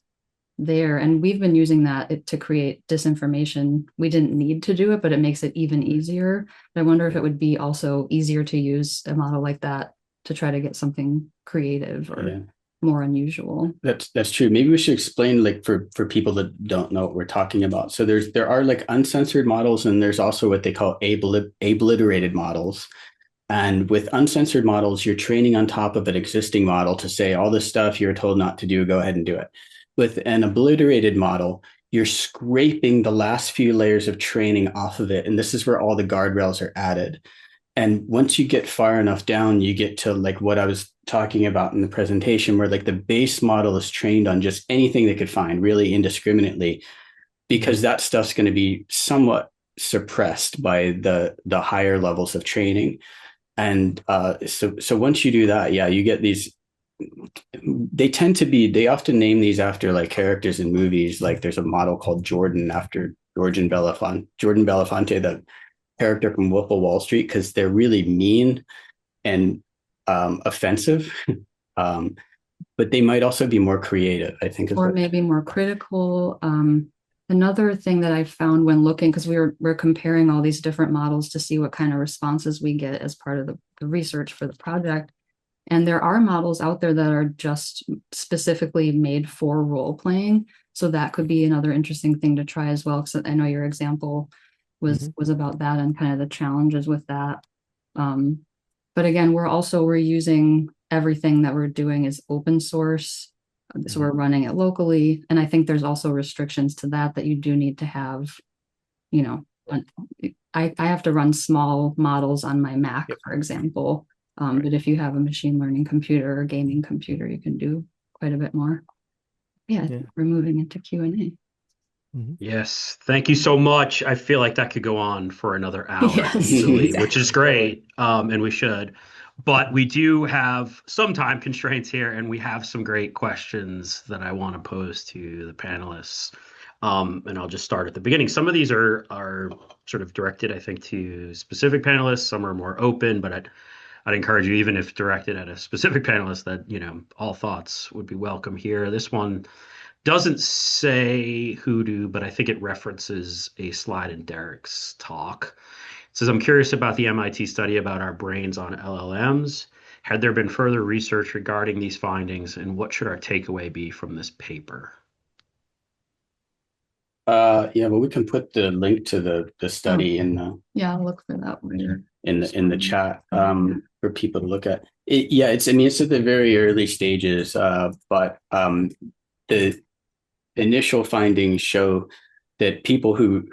Speaker 4: there, and we've been using that to create disinformation. We didn't need to do it, but it makes it even easier. But I wonder if it would be also easier to use a model like that to try to get something creative or more unusual.
Speaker 3: That's true. Maybe we should explain, like, for people that don't know what we're talking about. So there are like uncensored models, and there's also what they call obliterated models. And with uncensored models, you're training on top of an existing model to say all this stuff you're told not to do, go ahead and do it. With an obliterated model, you're scraping the last few layers of training off of it. And this is where all the guardrails are added. And once you get far enough down, you get to like what I was talking about in the presentation, where like the base model is trained on just anything they could find really indiscriminately, because that stuff's going to be somewhat suppressed by the higher levels of training. And so once you do that, yeah, you get these. They often name these after like characters in movies. Like there's a model called Jordan after Jordan Belafonte, the character from Wolf of Wall Street, because they're really mean and offensive. But they might also be more creative, I think.
Speaker 4: Or maybe more critical. Another thing that I found when looking, because we're comparing all these different models to see what kind of responses we get as part of the research for the project. And there are models out there that are just specifically made for role playing. So that could be another interesting thing to try as well. Because I know your example was about that and kind of the challenges with that. But again, we're using everything that we're doing is open source. So we're running it locally. And I think there's also restrictions to that you do need to have, I have to run small models on my Mac, for example. But if you have a machine learning computer or gaming computer, you can do quite a bit more. Yeah. We're moving into Q&A.
Speaker 2: Yes, thank you so much. I feel like that could go on for another hour
Speaker 4: easily,
Speaker 2: which is great, and we should. But we do have some time constraints here, and we have some great questions that I want to pose to the panelists. And I'll just start at the beginning. Some of these are sort of directed, I think, to specific panelists. Some are more open, but I'd encourage you, even if directed at a specific panelist, that all thoughts would be welcome here. This one doesn't say hoodoo, but I think it references a slide in Derek's talk. It says, I'm curious about the MIT study about our brains on LLMs. Had there been further research regarding these findings, and what should our takeaway be from this paper?
Speaker 3: Yeah, well, we can put the link to the study in the
Speaker 4: I'll look for that later
Speaker 3: in the chat for people to look at. It's at the very early stages, but the initial findings show that people who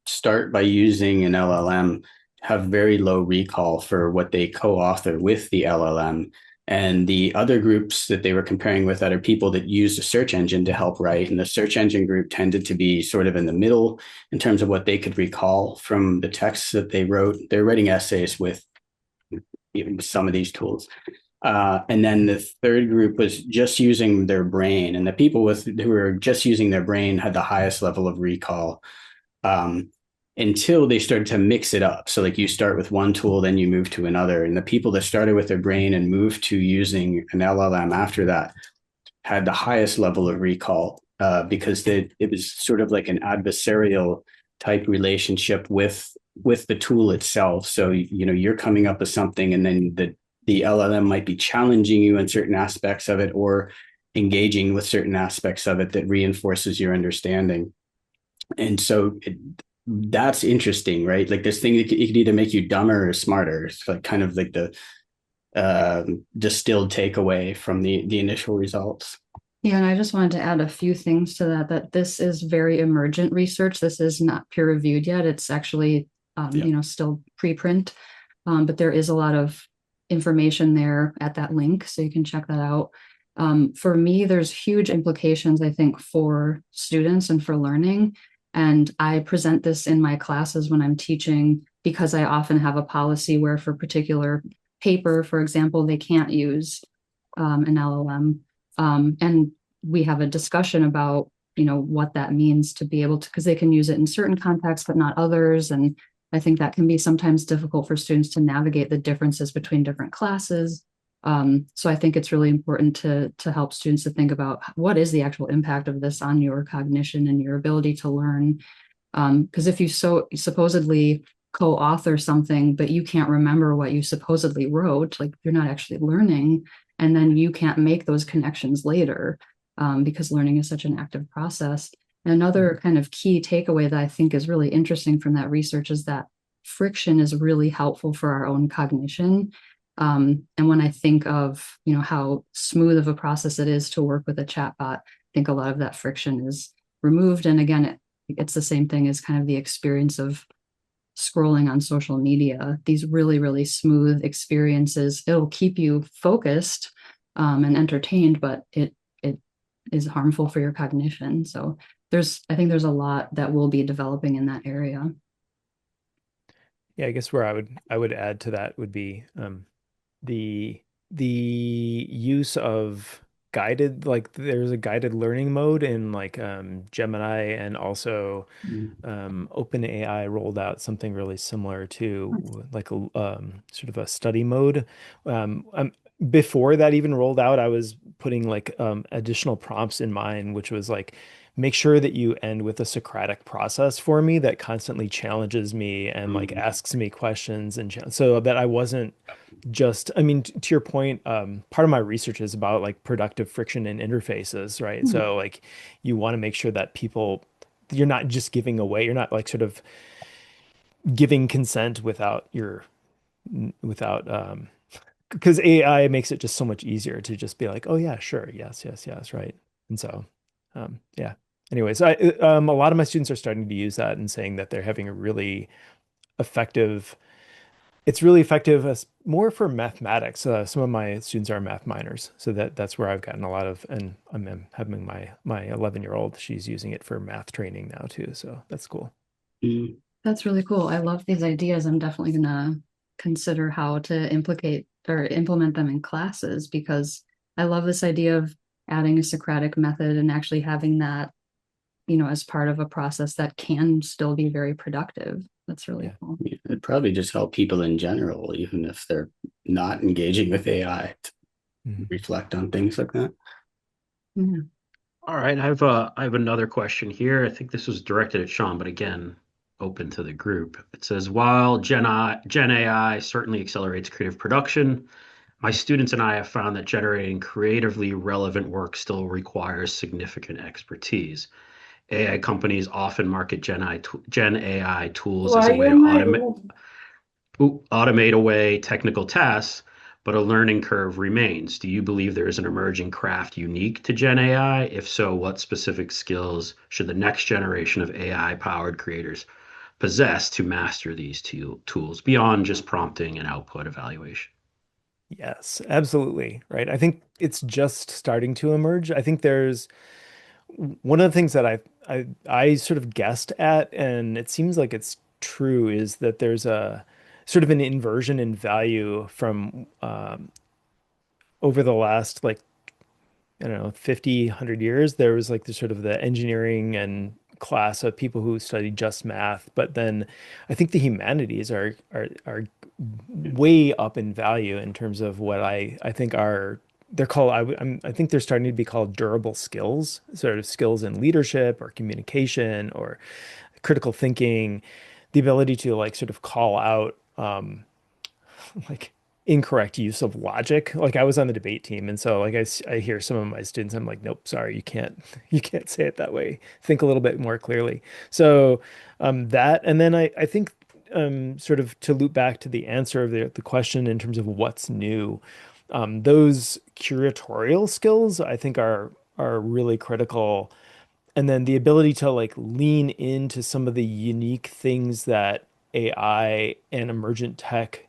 Speaker 3: start by using an LLM have very low recall for what they co-author with the LLM. And the other groups that they were comparing with that are people that use a search engine to help write. And the search engine group tended to be sort of in the middle in terms of what they could recall from the texts that they wrote. They're writing essays with even some of these tools. And then the third group was just using their brain. And the people who were just using their brain had the highest level of recall. Until they started to mix it up. So like you start with one tool, then you move to another. And the people that started with their brain and moved to using an LLM after that had the highest level of recall because it was sort of like an adversarial type relationship with the tool itself. So, you're coming up with something and then the LLM might be challenging you in certain aspects of it or engaging with certain aspects of it that reinforces your understanding. And so That's interesting, right? Like this thing, it could either make you dumber or smarter. It's like kind of like the distilled takeaway from the initial results.
Speaker 4: Yeah, and I just wanted to add a few things to that, that this is very emergent research. This is not peer reviewed yet. It's actually,
Speaker 3: Yeah.
Speaker 4: still preprint, but there is a lot of information there at that link, so you can check that out. For me, there's huge implications, I think, for students and for learning. And I present this in my classes when I'm teaching because I often have a policy where for particular paper, for example, they can't use an LLM. And we have a discussion about, what that means to be able to, because they can use it in certain contexts, but not others. And I think that can be sometimes difficult for students to navigate the differences between different classes. So I think it's really important to help students to think about what is the actual impact of this on your cognition and your ability to learn. Because if you supposedly co-author something, but you can't remember what you supposedly wrote, like you're not actually learning, and then you can't make those connections later, because learning is such an active process. And another kind of key takeaway that I think is really interesting from that research is that friction is really helpful for our own cognition. And when I think of, how smooth of a process it is to work with a chatbot, I think a lot of that friction is removed. And again, it's the same thing as kind of the experience of scrolling on social media. These really, really smooth experiences, it'll keep you focused and entertained, but it is harmful for your cognition. So I think there's a lot that will be developing in that area.
Speaker 5: Yeah, I guess where I would add to that would be the the use of guided, like there's a guided learning mode in like Gemini, and also
Speaker 3: Mm.
Speaker 5: OpenAI rolled out something really similar to like a sort of a study mode. Before that even rolled out, I was putting like additional prompts in mine, which was like, make sure that you end with a Socratic process for me that constantly challenges me and like
Speaker 3: Mm.
Speaker 5: asks me questions, and so that I wasn't just, I mean, to your point, part of my research is about like productive friction in interfaces, right?
Speaker 4: Mhm.
Speaker 5: So like you want to make sure that you're not just giving away, you're not like sort of giving consent without because AI makes it just so much easier to just be like, oh yeah, sure, yes, yes, yes, right. And so yeah. Anyways, a lot of my students are starting to use that and saying that they're having a really effective it's really effective as more for mathematics. Some of my students are math minors, so that's where I've gotten a lot of, and I'm having my 11-year-old. She's using it for math training now too, so that's cool.
Speaker 3: Mm.
Speaker 4: That's really cool. I love these ideas. I'm definitely gonna consider how to implicate or implement them in classes because I love this idea of adding a Socratic method and actually having that, as part of a process that can still be very productive. That's really
Speaker 5: Yeah.
Speaker 4: cool.
Speaker 3: Yeah, it'd probably just help people in general, even if they're not engaging with AI, to
Speaker 5: Mhm.
Speaker 3: reflect on things like that.
Speaker 4: Yeah.
Speaker 2: All right, I have another question here. I think this was directed at Shaun, but again, open to the group. It says, while Gen AI certainly accelerates creative production, my students and I have found that generating creatively relevant work still requires significant expertise. AI companies often market Gen AI tools as
Speaker 1: Why
Speaker 2: a
Speaker 1: are you
Speaker 2: way to
Speaker 1: in my room?
Speaker 2: automate away technical tasks, but a learning curve remains. Do you believe there is an emerging craft unique to Gen AI? If so, what specific skills should the next generation of AI-powered creators possess to master these tools beyond just prompting and output evaluation?
Speaker 5: Yes, absolutely. Right. I think it's just starting to emerge. I think there's one of the things that I sort of guessed at, and it seems like it's true, is that there's a sort of an inversion in value from over the last like I don't know, 50, 100 years. There was like the sort of the engineering and class of people who studied just math, but then I think the humanities are way up in value in terms of what I think are they're called I think they're starting to be called durable skills, sort of skills in leadership or communication or critical thinking, the ability to like sort of call out like incorrect use of logic. Like I was on the debate team, and so like I hear some of my students, I'm like, nope, sorry, you can't say it that way. Think a little bit more clearly. So that, and then I think sort of to loop back to the answer of the question in terms of what's new, those curatorial skills I think are really critical. And then the ability to like lean into some of the unique things that AI and emergent tech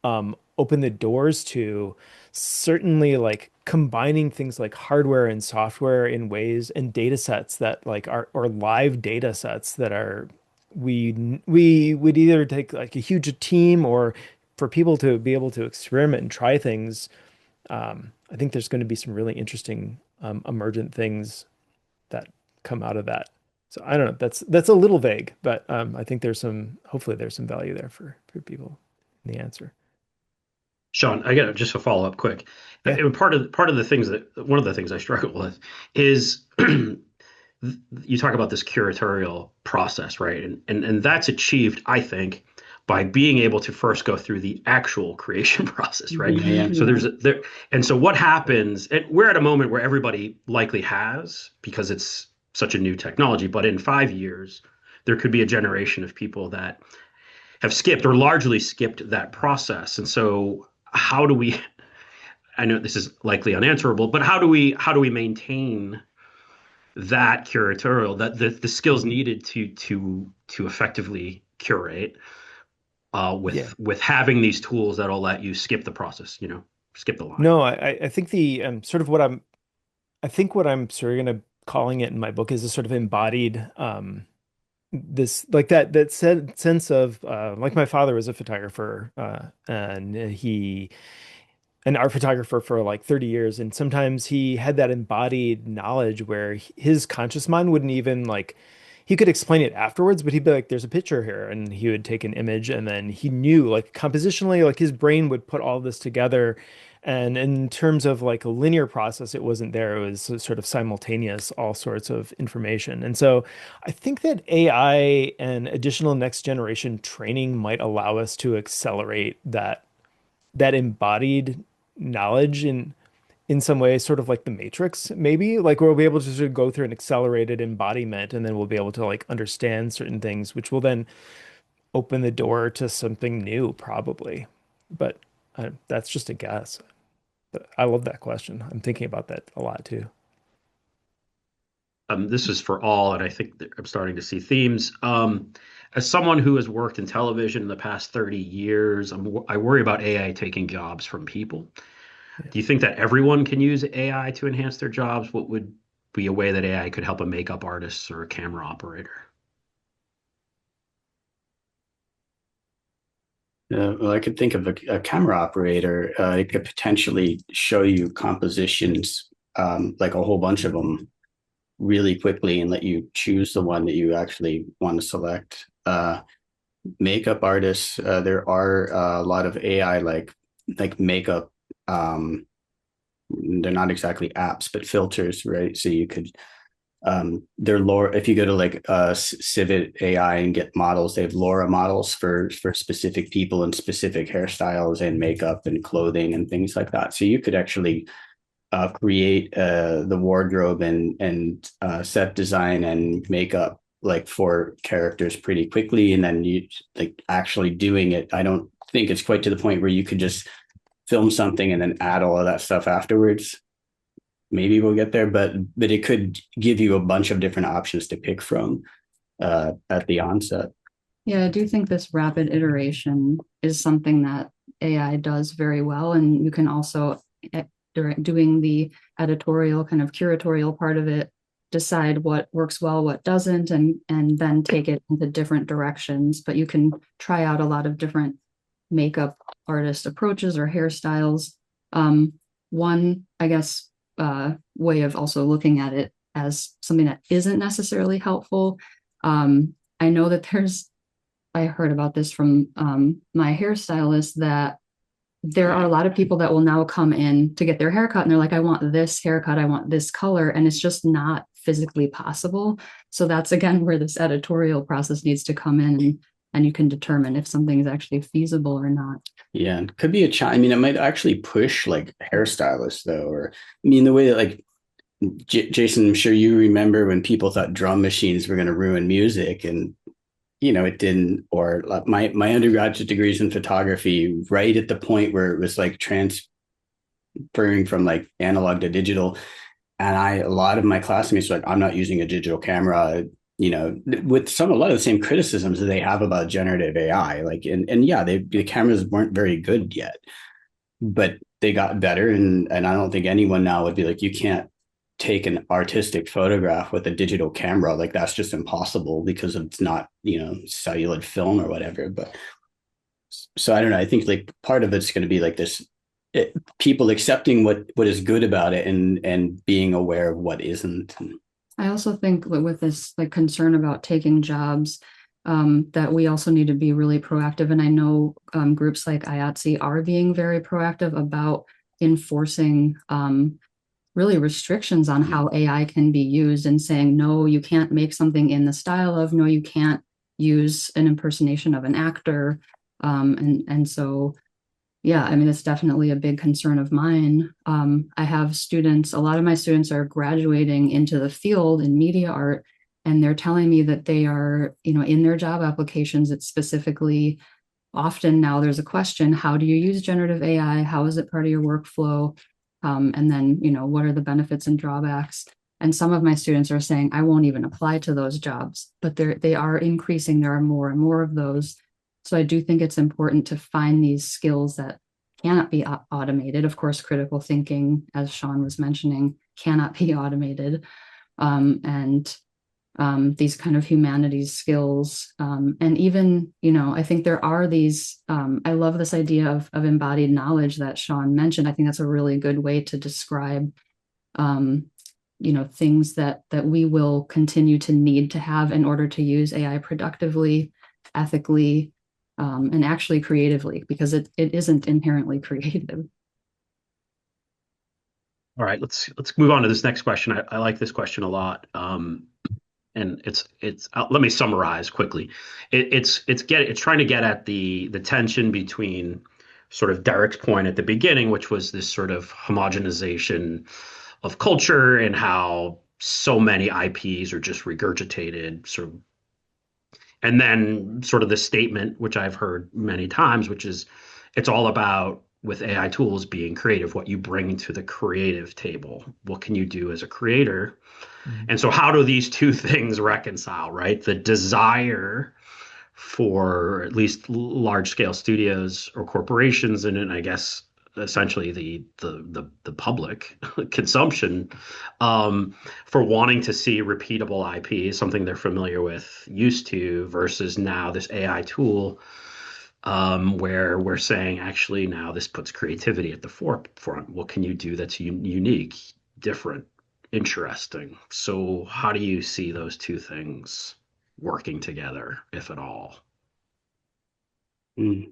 Speaker 5: open the doors to, certainly like combining things like hardware and software in ways, and data sets that like are, or live data sets that are, we would either take like a huge team, or for people to be able to experiment and try things. I think there's going to be some really interesting emergent things that come out of that. So I don't know. That's a little vague, but I think hopefully there's some value there for people in the answer.
Speaker 2: Shaun, I got just a follow up quick.
Speaker 5: Yeah.
Speaker 2: And part of the things that one of the things I struggle with is you talk about this curatorial process, right? And that's achieved, I think, by being able to first go through the actual creation process, right?
Speaker 3: Yeah.
Speaker 2: So and so what happens, and we're at a moment where everybody likely has, because it's such a new technology, but in 5 years, there could be a generation of people that have skipped or largely skipped that process. And so how do we, I know this is likely unanswerable, but how do we maintain that curatorial, that the skills needed to effectively curate
Speaker 5: Yeah.
Speaker 2: with having these tools that'll let you skip the process, skip the line.
Speaker 5: No, I think the sort of I think what I'm sort of going to calling it in my book is a sort of embodied this like that sense of like my father was a photographer, and he an art photographer for like 30 years, and sometimes he had that embodied knowledge where his conscious mind wouldn't even like, he could explain it afterwards, but he'd be like, there's a picture here, and he would take an image, and then he knew like compositionally, like his brain would put all this together. And in terms of like a linear process, it wasn't there. It was sort of simultaneous, all sorts of information. And so I think that AI and additional next generation training might allow us to accelerate that embodied knowledge in some way, sort of like the Matrix, maybe. Like we'll be able to sort of go through an accelerated embodiment, and then we'll be able to like understand certain things, which will then open the door to something new, probably. But that's just a guess. But I love that question. I'm thinking about that a lot too.
Speaker 2: This is for all, and I think that I'm starting to see themes. As someone who has worked in television in the past 30 years, I worry about AI taking jobs from people.
Speaker 5: Yeah.
Speaker 2: Do you think that everyone can use AI to enhance their jobs? What would be a way that AI could help a makeup artist or a camera operator?
Speaker 3: Well, I could think of a camera operator. It could potentially show you compositions, like a whole bunch of them, really quickly, and let you choose the one that you actually want to select. Makeup artists, there are a lot of AI like makeup. They're not exactly apps, but filters, right? So you could they're Laura. If you go to like Civit AI and get models, they have Laura models for specific people and specific hairstyles and makeup and clothing and things like that. So you could actually create the wardrobe and set design and makeup like for characters pretty quickly, and then you like actually doing it. I don't think it's quite to the point where you could just film something and then add all of that stuff afterwards. Maybe we'll get there, but it could give you a bunch of different options to pick from at the onset.
Speaker 4: Yeah, I do think this rapid iteration is something that AI does very well. And you can also, doing the editorial kind of curatorial part of it, decide what works well, what doesn't, and then take it into different directions. But you can try out a lot of different makeup artist approaches or hairstyles. One, I guess, way of also looking at it as something that isn't necessarily helpful. I know that I heard about this from my hairstylist, that there are a lot of people that will now come in to get their haircut and they're like, I want this haircut, I want this color, and it's just not physically possible. So that's again where this editorial process needs to come in and you can determine if something is actually feasible or not.
Speaker 3: Yeah, it could be a challenge. I mean, it might actually push like hairstylists though, or I mean, the way that like Jason, I'm sure you remember when people thought drum machines were going to ruin music, and it didn't. Or my undergraduate degrees in photography, right at the point where it was like transferring from like analog to digital, and a lot of my classmates were like, I'm not using a digital camera, with a lot of the same criticisms that they have about generative AI. Like, and yeah, the cameras weren't very good yet, but they got better. And I don't think anyone now would be like, you can't take an artistic photograph with a digital camera. Like, that's just impossible because it's not, celluloid film or whatever. But so I don't know. I think like part of it's going to be like this people accepting what is good about it and being aware of what isn't.
Speaker 4: I also think with this like concern about taking jobs, that we also need to be really proactive. And I know groups like IATSE are being very proactive about enforcing really restrictions on how AI can be used and saying, no, you can't make something in the style of, no, you can't use an impersonation of an actor. And so yeah, I mean, it's definitely a big concern of mine. I have students, a lot of my students are graduating into the field in media art, and they're telling me that they are, in their job applications, it's specifically often now there's a question, how do you use generative AI? How is it part of your workflow? And then, what are the benefits and drawbacks? And some of my students are saying, I won't even apply to those jobs, but they are increasing. There are more and more of those. So I do think it's important to find these skills that cannot be automated. Of course, critical thinking, as Shaun was mentioning, cannot be automated. And these kind of humanities skills. And even, I think there are these, I love this idea of embodied knowledge that Shaun mentioned. I think that's a really good way to describe, things that we will continue to need to have in order to use AI productively, ethically, and actually creatively, because it isn't inherently creative.
Speaker 2: All right, let's move on to this next question. I like this question a lot. And it's let me summarize quickly. It's trying to get at the tension between sort of Derek's point at the beginning, which was this sort of homogenization of culture and how so many IPs are just regurgitated, sort of, and then sort of the statement, which I've heard many times, which is it's all about with AI tools being creative, what you bring to the creative table. What can you do as a creator? And so, how do these two things reconcile, right? The desire for at least large scale studios or corporations, and I guess essentially the public consumption for wanting to see repeatable IP, something they're familiar with, used to, versus now this AI tool where we're saying actually now this puts creativity at the forefront. What can you do that's unique, different, interesting? So how do you see those two things working together, if at all?
Speaker 3: Mm,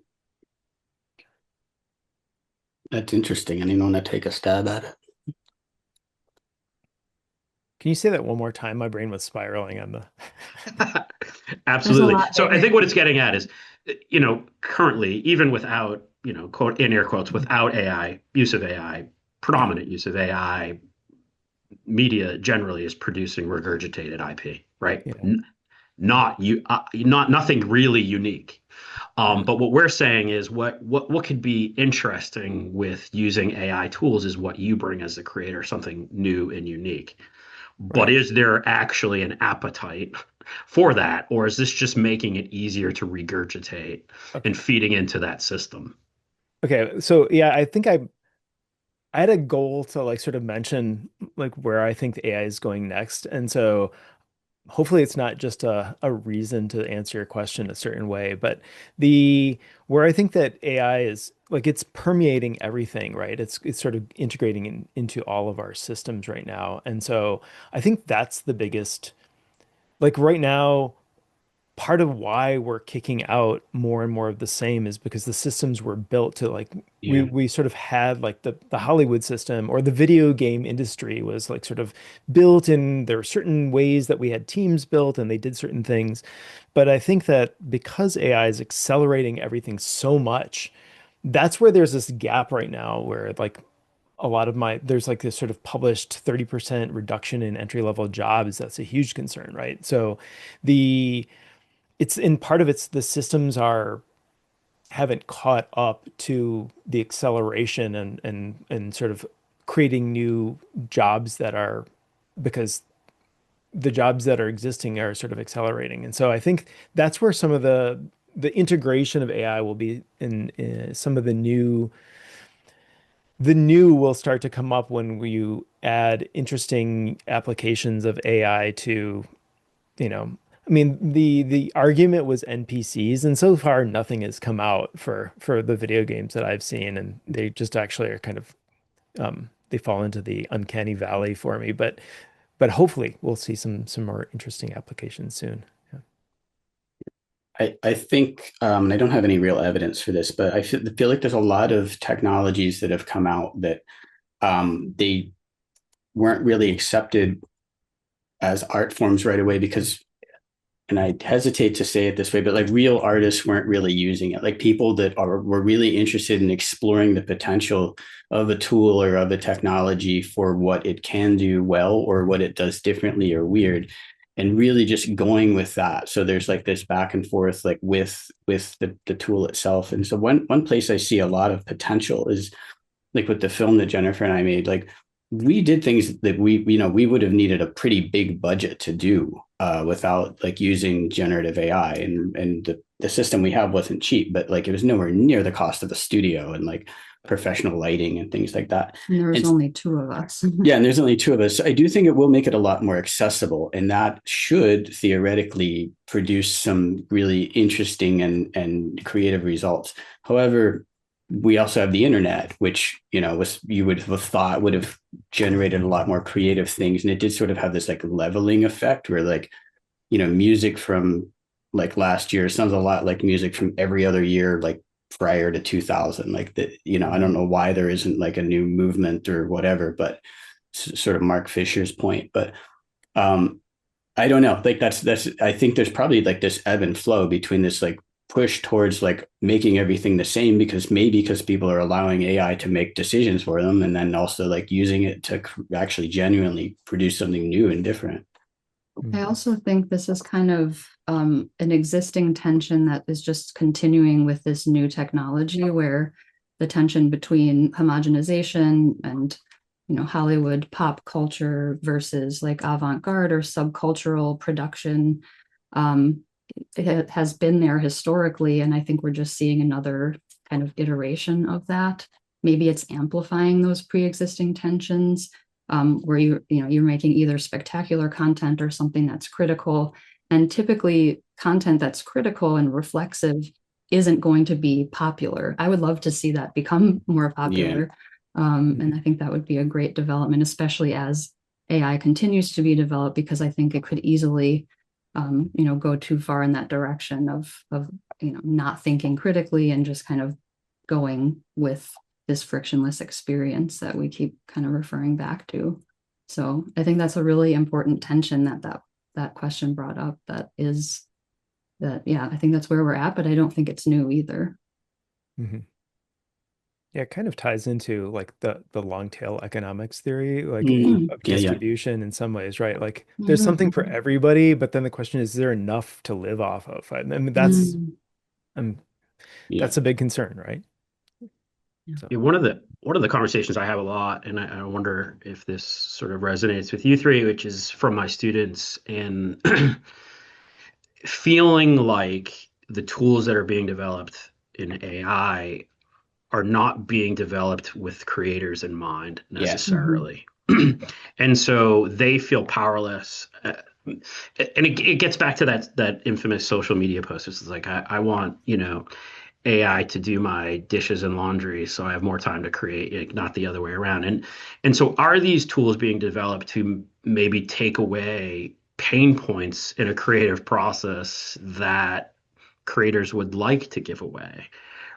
Speaker 3: that's interesting. Anyone want to take a stab at it?
Speaker 5: Can you say that one more time? My brain was spiraling on the.
Speaker 4: There's a
Speaker 2: Absolutely.
Speaker 4: lot
Speaker 2: So I
Speaker 4: there.
Speaker 2: think what it's getting at is, currently, even without, quote in air quotes, without AI, use of AI,
Speaker 5: Yeah.
Speaker 2: predominant use of AI, media generally is producing regurgitated IP, right?
Speaker 5: Yeah.
Speaker 2: Not nothing really unique.
Speaker 5: Yeah.
Speaker 2: But what we're saying is what could be interesting with using AI tools is what you bring as the creator, something new and unique. But
Speaker 5: Right.
Speaker 2: is there actually an appetite for that, or is this just making it easier to regurgitate and
Speaker 5: Okay.
Speaker 2: feeding into that system?
Speaker 5: Okay. So yeah, I think I had a goal to like sort of mention like where I think the AI is going next. And so hopefully it's not just a reason to answer your question a certain way, but the where I think that AI is like it's permeating everything, right? It's sort of integrating into all of our systems right now. And so I think that's the biggest, like right now part of why we're kicking out more and more of the same is because the systems were built to like
Speaker 3: Yeah.
Speaker 5: we sort of had like the Hollywood system or the video game industry was like sort of built in there were certain ways that we had teams built and they did certain things. But I think that because AI is accelerating everything so much, that's where there's this gap right now where like a lot of my there's like this sort of published 30% reduction in entry level jobs. That's a huge concern, right? So the it's in part of it's the systems are haven't caught up to the acceleration and sort of creating new jobs that are because the jobs that are existing are sort of accelerating. And so I think that's where some of the integration of AI will be in some of the new will start to come up when you add interesting applications of AI to you know, I mean, the argument was NPCs, and so far nothing has come out for the video games that I've seen, and they just actually are kind of they fall into the uncanny valley for me. But hopefully we'll see some more interesting applications soon. Yeah.
Speaker 3: I think, and I don't have any real evidence for this, but I feel like there's a lot of technologies that have come out that they weren't really accepted as art forms right away because, and I hesitate to say it this way, but like real artists weren't really using it. Like people that were really interested in exploring the potential of a tool or of a technology for what it can do well or what it does differently or weird, and really just going with that. So there's like this back and forth, like with the tool itself. And so one place I see a lot of potential is like with the film that Jennifer and I made, like we did things that we would have needed a pretty big budget to do without like using generative AI, and the system we have wasn't cheap, but like it was nowhere near the cost of a studio and like professional lighting and things like that.
Speaker 4: And there was
Speaker 3: And
Speaker 4: only two of us.
Speaker 3: yeah, and there's only two of us. So I do think it will make it a lot more accessible, and that should theoretically produce some really interesting and creative results. However, we also have the internet, which was you would have thought would have generated a lot more creative things, and it did sort of have this like leveling effect where like music from like last year sounds a lot like music from every other year, like prior to 2000. Like that, I don't know why there isn't like a new movement or whatever, but sort of Mark Fisher's point. But I don't know. Like that's I think there's probably like this ebb and flow between this like push towards like making everything the same because people are allowing AI to make decisions for them, and then also like using it to actually genuinely produce something new and different.
Speaker 4: I also think this is kind of an existing tension that is just continuing with this new technology, where the tension between homogenization and Hollywood pop culture versus like avant-garde or subcultural production it has been there historically, and I think we're just seeing another kind of iteration of that. Maybe it's amplifying those pre-existing tensions, where you're making either spectacular content or something that's critical. And typically content that's critical and reflexive isn't going to be popular. I would love to see that become more popular. And I think that would be a great development, especially as AI continues to be developed, because I think it could easily go too far in that direction of not thinking critically and just kind of going with this frictionless experience that we keep kind of referring back to. So I think that's a really important tension that question brought up. I think that's where we're at, but I don't think it's new either.
Speaker 5: Mm-hmm. Yeah, it kind of ties into like the long tail economics theory, like of distribution in some ways, right? Like there's something for everybody, but then the question is there enough to live off of? I mean, that's a big concern, right?
Speaker 2: So. Yeah, one of the conversations I have a lot, and I wonder if this sort of resonates with you three, which is from my students and feeling like the tools that are being developed in AI are not being developed with creators in mind necessarily. Yeah. And so they feel powerless. And it gets back to that infamous social media post. It's like, I want, AI to do my dishes and laundry so I have more time to create, not the other way around. And so are these tools being developed to maybe take away pain points in a creative process that creators would like to give away,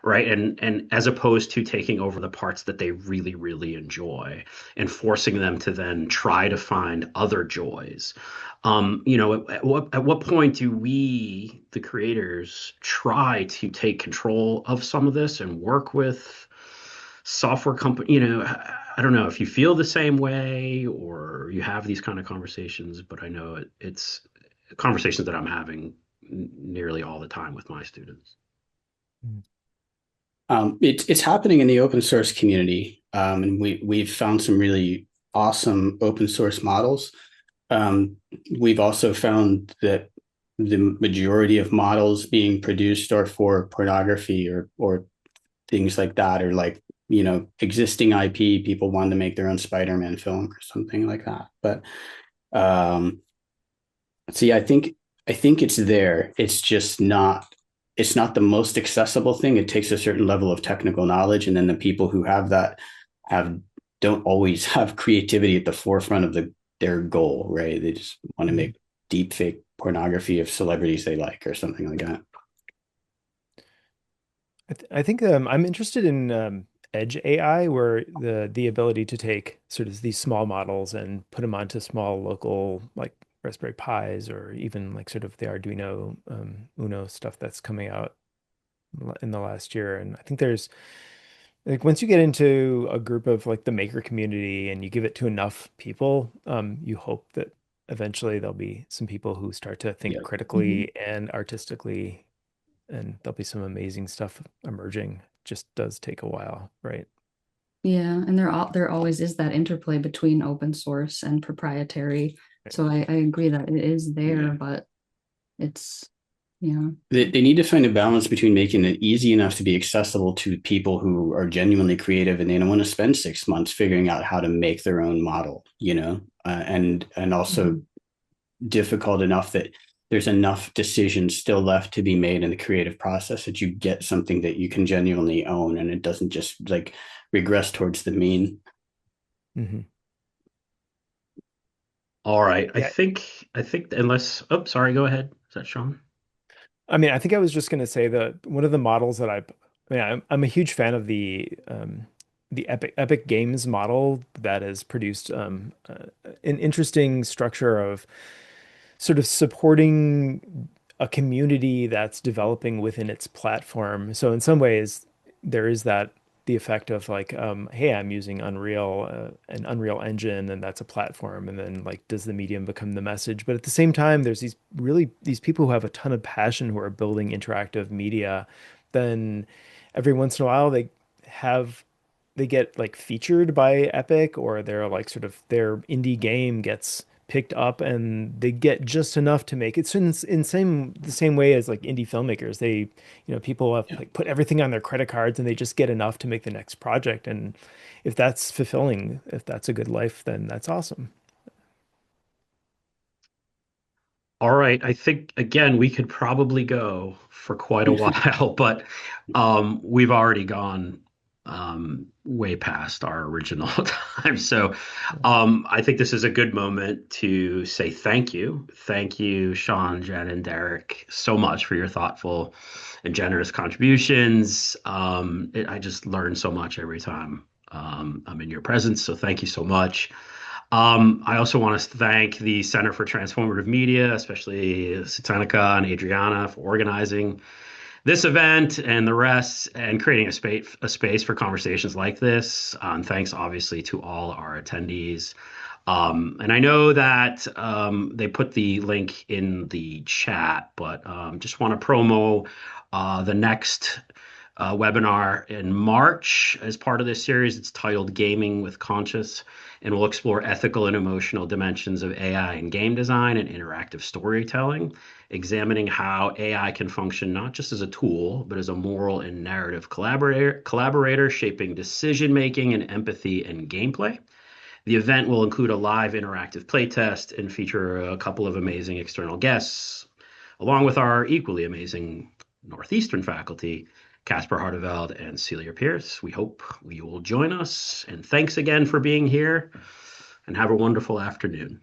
Speaker 2: right? And as opposed to taking over the parts that they really, really enjoy and forcing them to then try to find other joys. At what point do we, the creators, try to take control of some of this and work with software company? I don't know if you feel the same way or you have these kind of conversations, but I know it's conversations that I'm having nearly all the time with my students.
Speaker 3: It's happening in the open source community, and we've found some really awesome open source models. We've also found that the majority of models being produced are for pornography or things like that, or like existing IP. People want to make their own Spider-Man film or something like that. But see, I think it's there. It's not the most accessible thing. It takes a certain level of technical knowledge, and then the people who have that have don't always have creativity at the forefront of their goal, right? They just want to make deep fake pornography of celebrities they like or something like that.
Speaker 5: I think I'm interested in edge AI, where the ability to take sort of these small models and put them onto small local like Raspberry Pis, or even like sort of the Arduino Uno stuff that's coming out in the last year. And I think there's like once you get into a group of like the maker community and you give it to enough people, you hope that eventually there'll be some people who start to think
Speaker 3: Yeah.
Speaker 5: critically and artistically, and there'll be some amazing stuff emerging. Just does take a while, right?
Speaker 4: Yeah, and there always is that interplay between open source and proprietary. So I agree that it is there,
Speaker 3: Yeah.
Speaker 4: but it's yeah.
Speaker 3: They need to find a balance between making it easy enough to be accessible to people who are genuinely creative and they don't want to spend 6 months figuring out how to make their own model, and also
Speaker 4: Mhm.
Speaker 3: difficult enough that there's enough decisions still left to be made in the creative process that you get something that you can genuinely own and it doesn't just like regress towards the mean.
Speaker 5: Hmm.
Speaker 2: All right. I
Speaker 5: Yeah.
Speaker 2: think I think unless oh sorry, go ahead. Is that Shaun?
Speaker 5: I mean, I think I was just going to say that one of the models that I'm a huge fan of the Epic Games model that has produced an interesting structure of sort of supporting a community that's developing within its platform. So in some ways, there is that the effect of like, hey, I'm using an Unreal Engine, and that's a platform. And then like, does the medium become the message? But at the same time, there's these people who have a ton of passion who are building interactive media. Then every once in a while, have they get like featured by Epic, or they're like sort of their indie game gets picked up and they get just enough to make it. So in the same way as like indie filmmakers, people have
Speaker 3: Yeah.
Speaker 5: like put everything on their credit cards and they just get enough to make the next project. And if that's fulfilling, if that's a good life, then that's awesome.
Speaker 2: All right. I think again we could probably go for quite a while, but we've already gone way past our original time. So I think this is a good moment to say thank you. Thank you, Shaun, Jen, and Derek, so much for your thoughtful and generous contributions. I just learn so much every time I'm in your presence. So thank you so much. I also want to thank the Center for Transformative Media, especially Satanika and Adriana, for organizing this event and the rest and creating a space for conversations like this. Thanks, obviously, to all our attendees. And I know that they put the link in the chat, but just want to promo the next webinar in March as part of this series. It's titled Gaming with Conscious, and we'll explore ethical and emotional dimensions of AI in game design and interactive storytelling, examining how AI can function not just as a tool, but as a moral and narrative collaborator shaping decision making and empathy and gameplay. The event will include a live interactive playtest and feature a couple of amazing external guests, along with our equally amazing Northeastern faculty, Casper Hardeveld and Celia Pierce. We hope you will join us. And thanks again for being here, and have a wonderful afternoon.